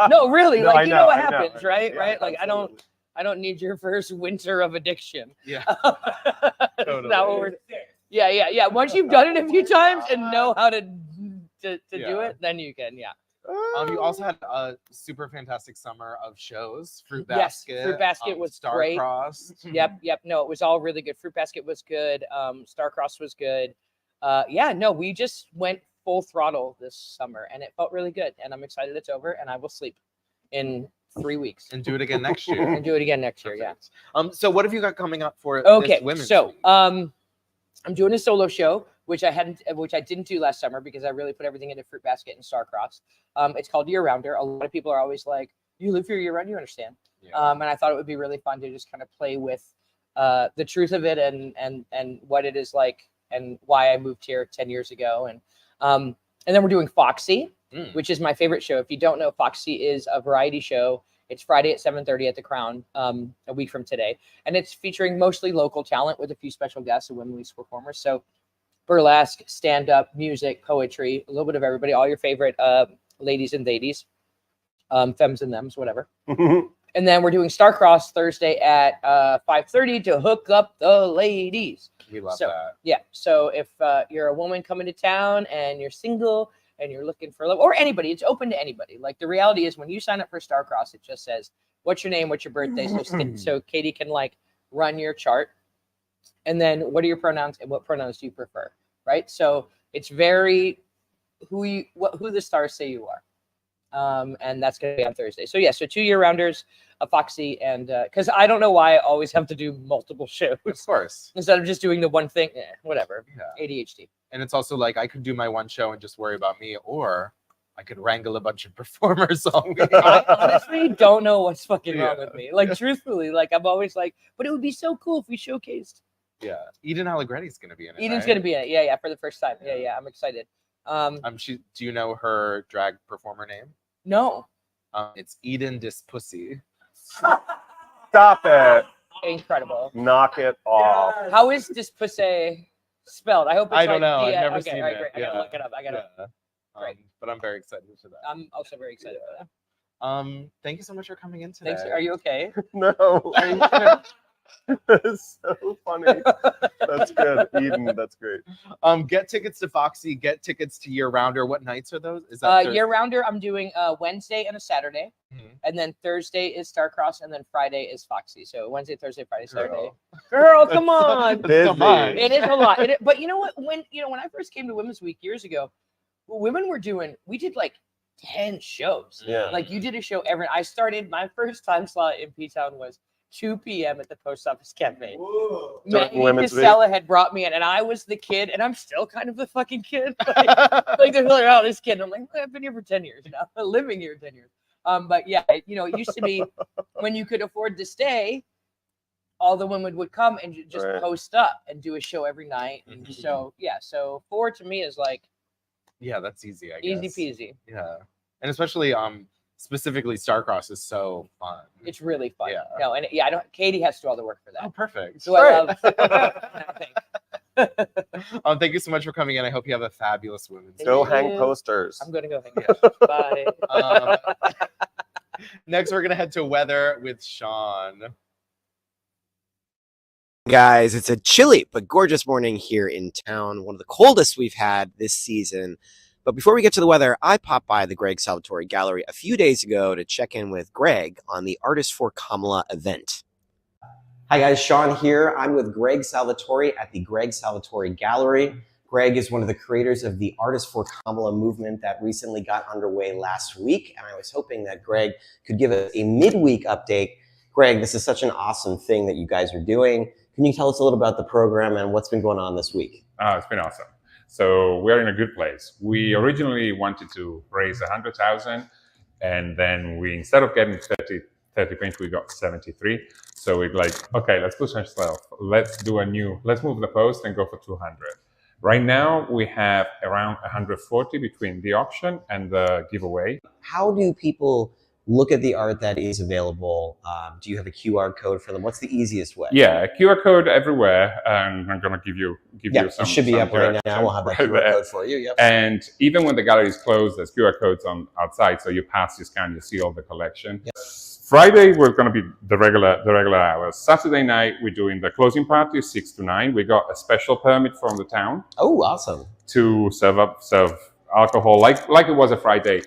no, really, No, like I you know, know what I know. happens, right? Yeah, Right? Like I don't need your first winter of addiction. Yeah. Is that what we're Yeah. Once you've done it a few times and know how to do it, then you can. Yeah. You also had a super fantastic summer of shows. Fruit Yes, Basket. Fruit Basket was great. Star-Crossed. Yep. No, it was all really good. Fruit Basket was good. Star-Crossed was good. We just went full throttle this summer, and it felt really good. And I'm excited it's over, and I will sleep in 3 weeks And do it again next year. Yeah. So what have you got coming up for Okay. this Women's So Week? I'm doing a solo show, which I didn't do last summer because I really put everything into Fruit Basket and Star-Crossed. It's called Year Rounder. A lot of people are always like, "You live here year round, you understand?" And I thought it would be really fun to just kind of play with the truth of it and what it is like and why I moved here 10 years ago. And then we're doing Foxy, which is my favorite show. If you don't know, Foxy is a variety show. It's Friday at 7:30 at the Crown, a week from today. And it's featuring mostly local talent with a few special guests and women's performers. So burlesque, stand-up, music, poetry, a little bit of everybody, all your favorite ladies and ladies, femmes and thems, whatever. And then we're doing Star-Crossed Thursday at 5:30 to hook up the ladies. We love So, that. Yeah. So if you're a woman coming to town and you're single and you're looking for love, or anybody, it's open to anybody. Like the reality is when you sign up for Star-Crossed, it just says, what's your name, what's your birthday? So Katie can like run your chart. And then what are your pronouns and what pronouns do you prefer? Right. So it's very who the stars say you are. and that's going to be on Thursday. So yeah, so 2 year-rounders, a Foxy, and because I don't know why I always have to do multiple shows. Of course. Instead of just doing the one thing, whatever. Yeah. ADHD. And it's also like I could do my one show and just worry about me, or I could wrangle a bunch of performers all week. I honestly don't know what's fucking wrong with me. Like, truthfully, like I'm always like, but it would be so cool if we showcased. Yeah, Eden Allegretti's gonna be in it. Eden's right? gonna be in it. Yeah, for the first time. Yeah, I'm excited. Do you know her drag performer name? No. It's Eden Dis Pussy. Stop it. Incredible. Knock it off. How is this pussy spelled? I hope it's I don't know. I've I've never seen it. Great. I gotta look it up. Great. But I'm very excited for that. I'm also very excited for that. Thank you so much for coming in today. Thanks. Are you okay? No. That's so funny. That's good. Eden, that's great. Get tickets to Foxy, get tickets to Year Rounder. What nights are those? Is that Year Rounder, I'm doing a Wednesday and a Saturday. And then Thursday is Starcross, and then Friday is Foxy. So Wednesday, Thursday, Friday, Saturday. Girl, come on. It is a lot. But you know what? When I first came to Women's Week years ago, what women were doing, we did like 10 shows. Yeah. Like you did a show every. I started my first time slot in P-Town was 2 p.m. at the post office cafe. Maggie Casella had brought me in, and I was the kid, and I'm still kind of the fucking kid. Like they're like, oh, this kid. And I'm like, well, I've been here for 10 years now. I'm living here 10 years. But yeah, it used to be when you could afford to stay, all the women would come and just post up and do a show every night. And so yeah, so 4 to me is like, yeah, that's easy. I guess. Easy peasy. Yeah, and especially specifically Starcross is so fun. It's really fun. Yeah. No, and yeah, Katie has to do all the work for that. Oh, perfect. So I love. Thank you so much for coming in. I hope you have a fabulous Women's Go Week. hang posters. I'm gonna go hang. Bye. Next, we're gonna head to weather with Sean. Guys, it's a chilly but gorgeous morning here in town. One of the coldest we've had this season. But before we get to the weather, I popped by the Greg Salvatore Gallery a few days ago to check in with Greg on the Artist for Kamala event. Hi guys, Sean here. I'm with Greg Salvatore at the Greg Salvatore Gallery. Greg is one of the creators of the Artist for Kamala movement that recently got underway last week, and I was hoping that Greg could give us a midweek update. Greg, this is such an awesome thing that you guys are doing. Can you tell us a little about the program and what's been going on this week? It's been awesome. So we're in a good place. We originally wanted to raise 100,000, and then we, instead of getting 30 prints, we got 73. So we're like, okay, let's push ourselves. Let's move the post and go for 200. Right now, we have around 140 between the auction and the giveaway. How do people look at the art that is available? Do you have a QR code for them? What's the easiest way? Yeah, a QR code everywhere, and I'm going to give you some. It should be up right now. We'll have that QR code for you. Yep. And even when the gallery is closed, there's QR codes on outside, so you pass, you scan, you see all the collection. Yep. Friday, we're going to be the regular hours. Saturday night, we're doing the closing party, 6 to 9. We got a special permit from the town. Oh, awesome! To serve alcohol like it was a Friday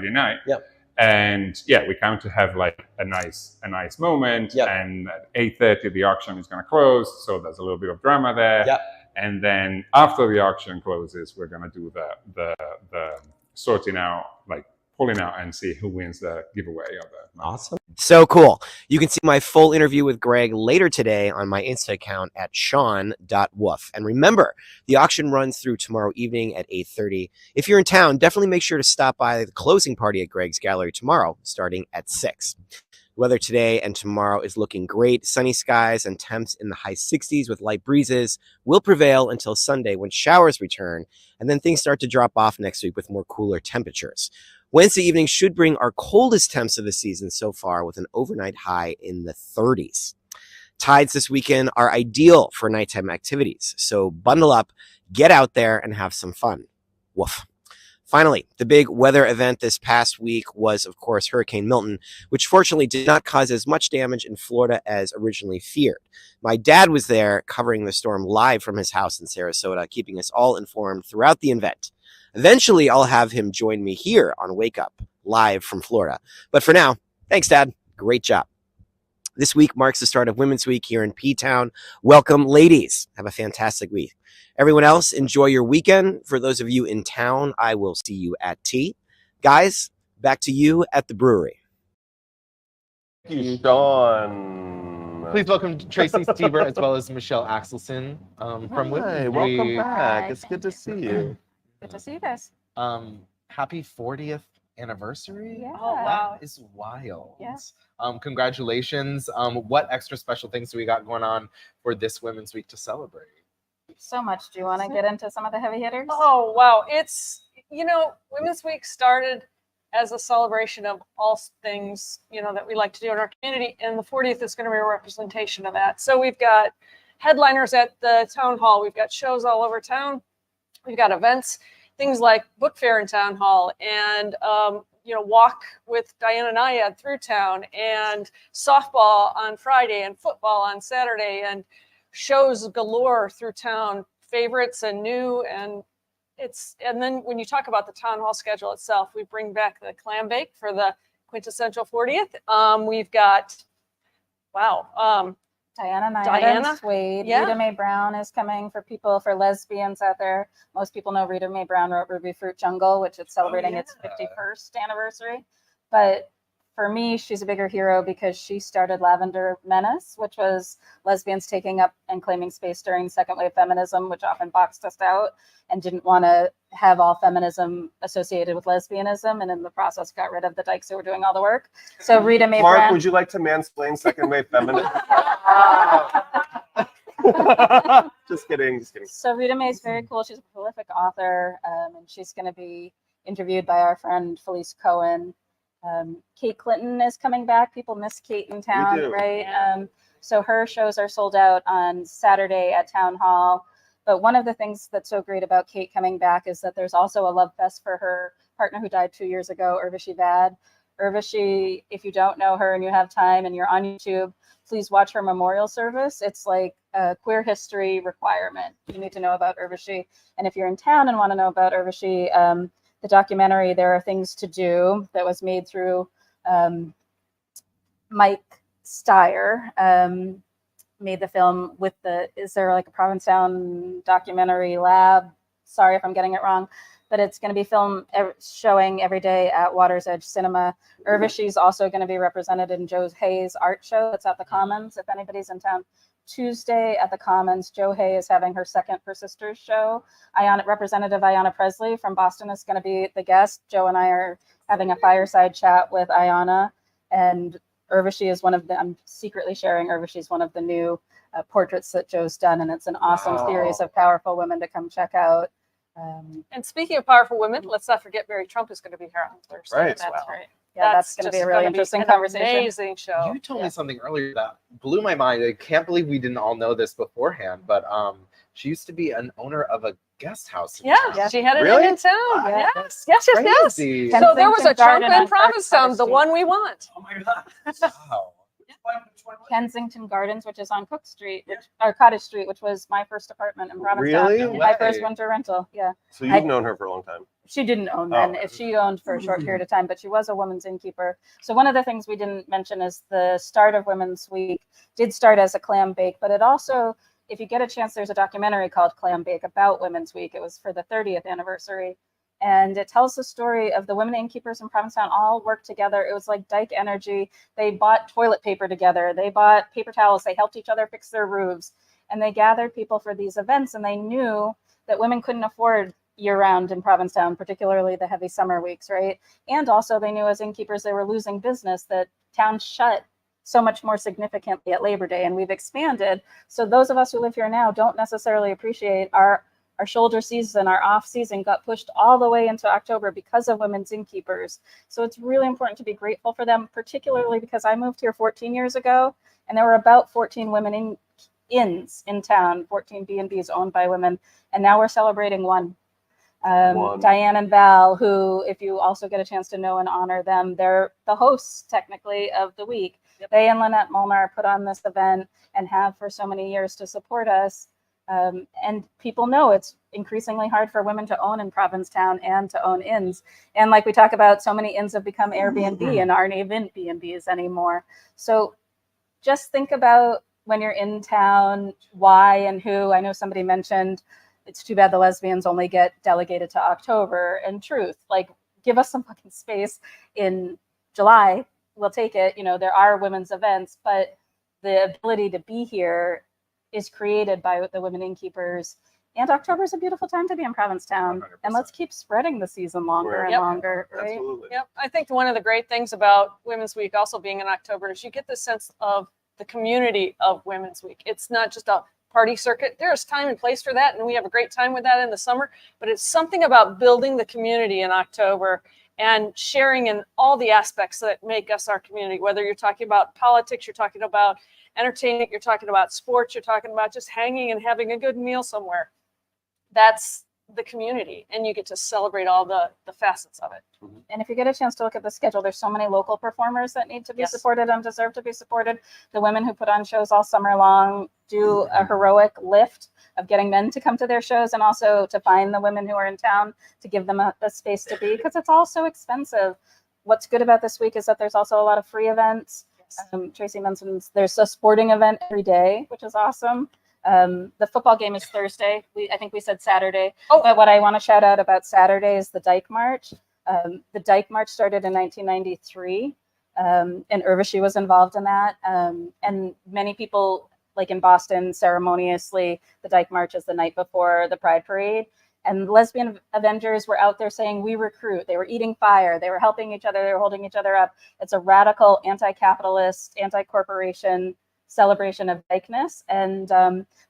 night. Yep. And yeah, we come to have like a nice moment. Yep. And at 8:30 the auction is going to close, so there's a little bit of drama there. Yep. And then after the auction closes, we're going to do the sorting out, like pulling out and see who wins the giveaway of the. Awesome. So cool. You can see my full interview with Greg later today on my Insta account at sean.woof. And remember, the auction runs through tomorrow evening at 8:30. If you're in town, definitely make sure to stop by the closing party at Greg's Gallery tomorrow, starting at 6. Weather today and tomorrow is looking great. Sunny skies and temps in the high 60s with light breezes will prevail until Sunday when showers return, and then things start to drop off next week with more cooler temperatures. Wednesday evening should bring our coldest temps of the season so far, with an overnight high in the 30s. Tides this weekend are ideal for nighttime activities, so bundle up, get out there, and have some fun. Woof. Finally, the big weather event this past week was, of course, Hurricane Milton, which fortunately did not cause as much damage in Florida as originally feared. My dad was there covering the storm live from his house in Sarasota, keeping us all informed throughout the event. Eventually, I'll have him join me here on Wake Up, live from Florida. But for now, thanks, Dad. Great job. This week marks the start of Women's Week here in P-Town. Welcome, ladies. Have a fantastic week. Everyone else, enjoy your weekend. For those of you in town, I will see you at tea. Guys, Back to you at the brewery. Thank you, Sean. Please welcome Tracy Streiber as well as Michelle Axelson from Hi, Women. welcome back. It's good to see you. Good to see you guys. Happy 40th anniversary. Yeah. Oh, wow. That is wild. Yeah. Congratulations. What extra special things do we got going on for this Women's Week to celebrate? So much. Do you want to get into some of the heavy hitters? Oh, wow. It's, Women's Week started as a celebration of all things, that we like to do in our community. And the 40th is going to be a representation of that. So we've got headliners at the town hall. We've got shows all over town. We've got events, things like book fair in town hall and, walk with Diana Nyad through town and softball on Friday and football on Saturday and shows galore through town, favorites and new. And then when you talk about the town hall schedule itself, we bring back the clam bake for the quintessential 40th. We've got, Diana Nyad Diana. and Suede. Yeah. Rita Mae Brown is coming for lesbians out there. Most people know Rita Mae Brown wrote Ruby Fruit Jungle, which is celebrating its 51st anniversary. But for me, she's a bigger hero because she started Lavender Menace, which was lesbians taking up and claiming space during second wave feminism, which often boxed us out and didn't want to have all feminism associated with lesbianism, and in the process got rid of the dykes who were doing all the work. So Rita Mae Mark, Brown. would you like to mansplain second wave feminism? Just kidding. So Rita Mae is very cool. She's a prolific author, and she's going to be interviewed by our friend Felice Cohen. Kate Clinton is coming back. People miss Kate in town, right? Yeah. So her shows are sold out on Saturday at Town Hall. But one of the things that's so great about Kate coming back is that there's also a love fest for her partner who died 2 years ago, Urvashi Vad. Urvashi, if you don't know her and you have time and you're on YouTube, please watch her memorial service. It's like a queer history requirement. You need to know about Urvashi. And if you're in town and want to know about Urvashi, the documentary, There Are Things to Do, that was made through Mike Steyer, made the film with is there like a Provincetown documentary lab? Sorry if I'm getting it wrong, but it's going to be showing every day at Water's Edge Cinema. Urvashi's also going to be represented in Joe Hay's art show that's at the Commons. If anybody's in town, Tuesday at the Commons, Joe Hay is having her second For Sisters show. Representative Ayanna Presley from Boston is going to be the guest. Joe and I are having a fireside chat with Ayanna, and Urvashi is I'm secretly sharing Urvashi's one of the new portraits that Joe's done, and it's an awesome series of powerful women to come check out. And speaking of powerful women, let's not forget Mary Trump is going to be here on Thursday. Right. As well. That's right. Yeah, that's going to be a really interesting conversation. Amazing show. You told me something earlier that blew my mind. I can't believe we didn't all know this beforehand, but she used to be an owner of a guest house. She had it Really? in town. Yeah. Yes. Crazy. So there was a Trump Garden in on Provincetown, the Street. one we want. Oh my God. Wow. Kensington Gardens, which is on Cook Street, or Cottage Street, which was my first apartment in Provincetown. Really? My way. first winter rental. Yeah. So you've known her for a long time. She didn't own then. She owned for a short period of time, but she was a woman's innkeeper. So one of the things we didn't mention is the start of Women's Week did start as a clam bake, but it also, if you get a chance, there's a documentary called Clam Bake about Women's Week. It was for the 30th anniversary. And it tells the story of the women innkeepers in Provincetown all worked together. It was like Dyke Energy. They bought toilet paper together. They bought paper towels. They helped each other fix their roofs. And they gathered people for these events. And they knew that women couldn't afford year-round in Provincetown, particularly the heavy summer weeks, right? And also they knew as innkeepers they were losing business, that towns shut so much more significantly at Labor Day. And we've expanded. So those of us who live here now don't necessarily appreciate our shoulder season, our off season got pushed all the way into October because of women's innkeepers. So it's really important to be grateful for them, particularly because I moved here 14 years ago and there were about 14 women inns in town, 14 B&Bs owned by women. And now we're celebrating one. Diane and Val, who, if you also get a chance to know and honor them, they're the hosts technically of the week. Yep. They and Lynette Molnar put on this event and have for so many years to support us. And people know it's increasingly hard for women to own in Provincetown and to own inns. And like we talk about, so many inns have become Airbnb and aren't even B&Bs anymore. So just think about when you're in town, why and who. I know somebody mentioned it's too bad the lesbians only get delegated to October. And truth, like give us some fucking space in July. We'll take it. You know, there are women's events, but the ability to be here is created by the women innkeepers. And October is a beautiful time to be in Provincetown. 100%. And let's keep spreading the season longer and Yep. longer, right? Absolutely. Yep. I think one of the great things about Women's Week also being in October is you get the sense of the community of Women's Week. It's not just a party circuit. There's time and place for that, and we have a great time with that in the summer. But it's something about building the community in October and sharing in all the aspects that make us our community. Whether you're talking about politics, you're talking about entertainment, you're talking about sports, you're talking about just hanging and having a good meal somewhere. That's the community, and you get to celebrate all the facets of it. And if you get a chance to look at the schedule, there's so many local performers that need to be Yes. supported and deserve to be supported. The women who put on shows all summer long do a heroic lift of getting men to come to their shows, and also to find the women who are in town to give them a space to be, because it's all so expensive. What's good about this week is that there's also a lot of free events. Tracy mentions there's a sporting event every day, which is awesome. The football game is Thursday. I think we said Saturday. But what I want to shout out about Saturday is the Dyke March. The Dyke March started in 1993, and Urvashi was involved in that. And many people, like in Boston, ceremoniously, the Dyke March is the night before the Pride Parade. And lesbian Avengers were out there saying, we recruit. They were eating fire. They were helping each other. They were holding each other up. It's a radical, anti-capitalist, anti-corporation celebration of dykeness. And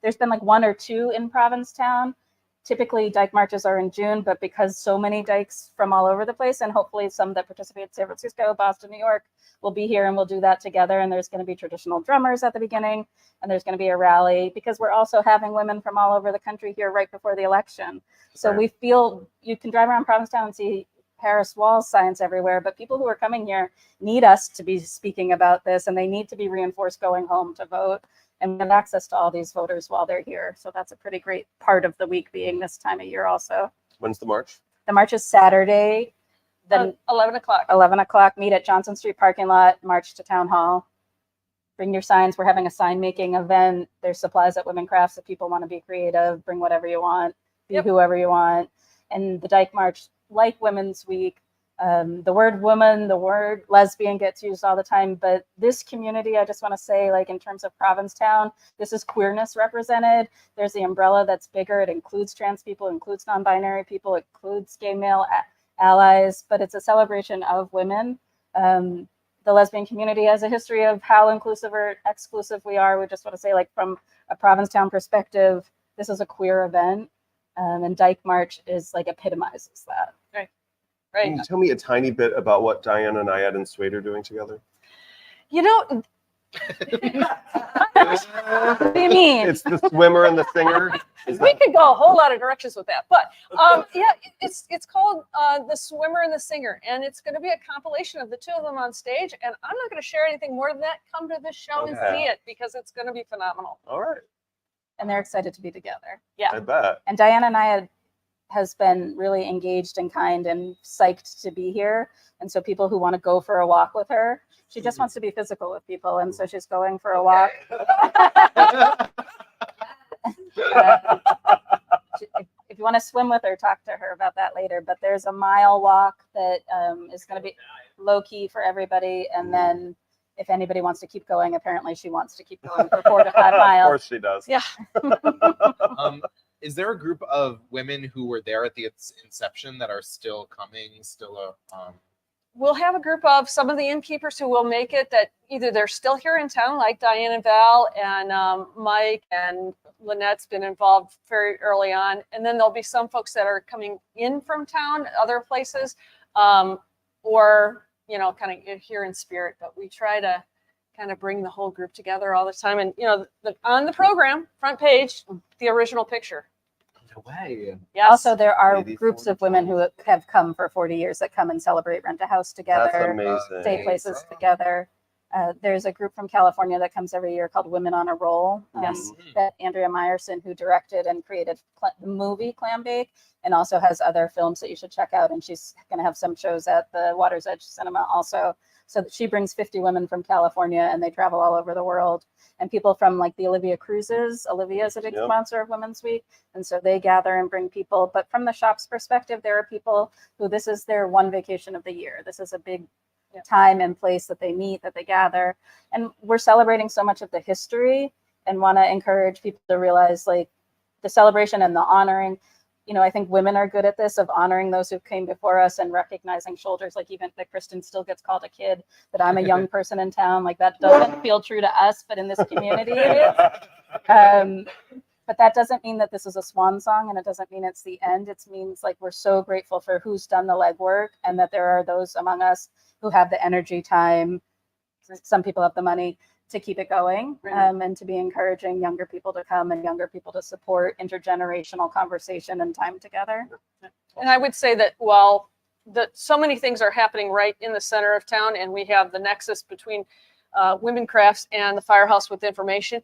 there's been like one or two in Provincetown. Typically, dyke marches are in June, but because so many dykes from all over the place, and hopefully some that participate in San Francisco, Boston, New York, will be here, and we'll do that together. And there's going to be traditional drummers at the beginning, and there's going to be a rally, because we're also having women from all over the country here right before the election. So we feel you can drive around Provincetown and see Paris Walls signs everywhere, but people who are coming here need us to be speaking about this, and they need to be reinforced going home to vote, and we have access to all these voters while they're here. So that's a pretty great part of the week being this time of year also. When's the march? The march is Saturday. Then 11 o'clock. 11 o'clock, meet at Johnson Street parking lot, march to Town Hall. Bring your signs. We're having a sign making event. There's supplies at Women Crafts if people want to be creative. Bring whatever you want, be whoever you want. And the Dyke March, like Women's Week, the word woman, the word lesbian gets used all the time, but this community, I just want to say, like in terms of Provincetown, this is queerness represented. There's the umbrella that's bigger. It includes trans people, includes non-binary people, it includes gay male allies, but it's a celebration of women. The lesbian community has a history of how inclusive or exclusive we are. We just want to say, like, from a Provincetown perspective, this is a queer event, and Dyke March is like epitomizes that. Right. Can you tell me a tiny bit about what Diana and Ayad and Swade are doing together? You know, what do you mean? It's the swimmer and the singer. We could go a whole lot of directions with that, but yeah, it's called The Swimmer and the Singer, and it's going to be a compilation of the two of them on stage. And I'm not going to share anything more than that. Come to this show and see it, because it's going to be phenomenal. All right. And they're excited to be together. Yeah, I bet. And Diana and I has been really engaged and kind and psyched to be here. And so people who want to go for a walk with her, she just wants to be physical with people. And so she's going for a walk. If you want to swim with her, talk to her about that later. But there's a mile walk that is going to be low key for everybody. And then if anybody wants to keep going, apparently she wants to keep going for 4 to 5 miles. Of course she does. Yeah. Is there a group of women who were there at the inception that are still coming? We'll have a group of some of the innkeepers who will make it, that either they're still here in town, like Diane and Val, and Mike and Lynette's been involved very early on. And then there'll be some folks that are coming in from town, other places, or, you know, kind of here in spirit. But we try to kind of bring the whole group together all the time. And, you know, on the program, front page, the original picture. No way. Yes. Also, there are groups of women who have come for 40 years that come and celebrate Rent a House together. That's amazing. Stay places together. There's a group from California that comes every year called Women on a Roll. That Andrea Meyerson, who directed and created the movie Clam Bake, and also has other films that you should check out. And she's going to have some shows at the Water's Edge Cinema also. So she brings 50 women from California, and they travel all over the world. And people from like the Olivia Cruises, Olivia is a big sponsor of Women's Week. And so they gather and bring people. But from the shop's perspective, there are people who this is their one vacation of the year. This is a big time and place that they meet, that they gather. And we're celebrating so much of the history and want to encourage people to realize like the celebration and the honoring. You know, I think women are good at this, of honoring those who came before us and recognizing shoulders, like even that Kristen still gets called a kid, that I'm a young person in town. Like that doesn't feel true to us, but in this community it is. But that doesn't mean that this is a swan song, and it doesn't mean it's the end. It means like we're so grateful for who's done the legwork, and that there are those among us who have the energy, time, some people have the money to keep it going, and to be encouraging younger people to come and younger people to support intergenerational conversation and time together. And I would say that while so many things are happening right in the center of town, and we have the nexus between Women Crafts and the Firehouse with Information,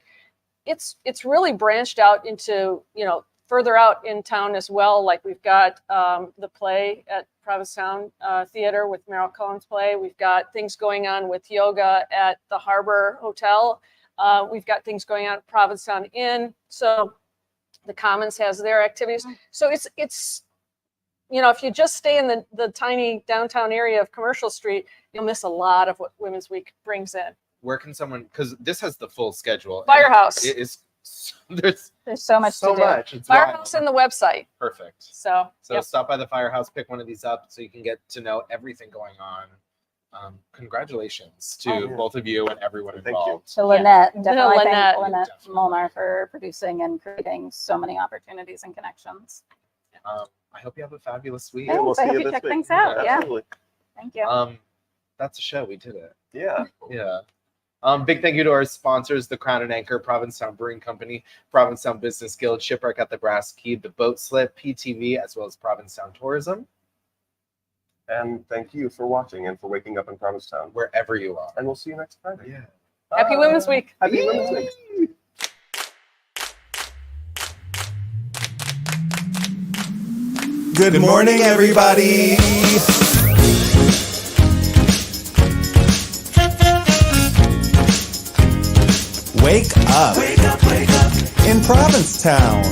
it's really branched out into, you know, further out in town as well. Like we've got the play at Provincetown Theater with Merrill Cohen's play. We've got things going on with yoga at the Harbor Hotel. We've got things going on at Provincetown Inn. So the Commons has their activities. So it's you know, if you just stay in the tiny downtown area of Commercial Street, you'll miss a lot of what Women's Week brings in. Where can someone, because this has the full schedule. Firehouse. It is, there's so much to do. It's Firehouse wild. and the website. Perfect. So yep. Stop by the Firehouse, pick one of these up so you can get to know everything going on. Congratulations to both of you and everyone involved. To Lynette, definitely Lynette. thank Lynette Molnar for producing and creating so many opportunities and connections. I hope you have a fabulous week. Thanks. I hope you check things out. Yeah. Thank you. That's a show. We did it. Yeah. Yeah. Big thank you to our sponsors, the Crown and Anchor, Provincetown Brewing Company, Provincetown Business Guild, Shipwreck at the Brass Key, The Boat Slip, PTV, as well as Provincetown Tourism. And thank you for watching and for waking up in Provincetown. Wherever you are. And we'll see you next Friday. Yeah. Happy Women's Week. Happy Women's Week. Good morning, everybody. Wake up. Wake up, wake up. In Provincetown.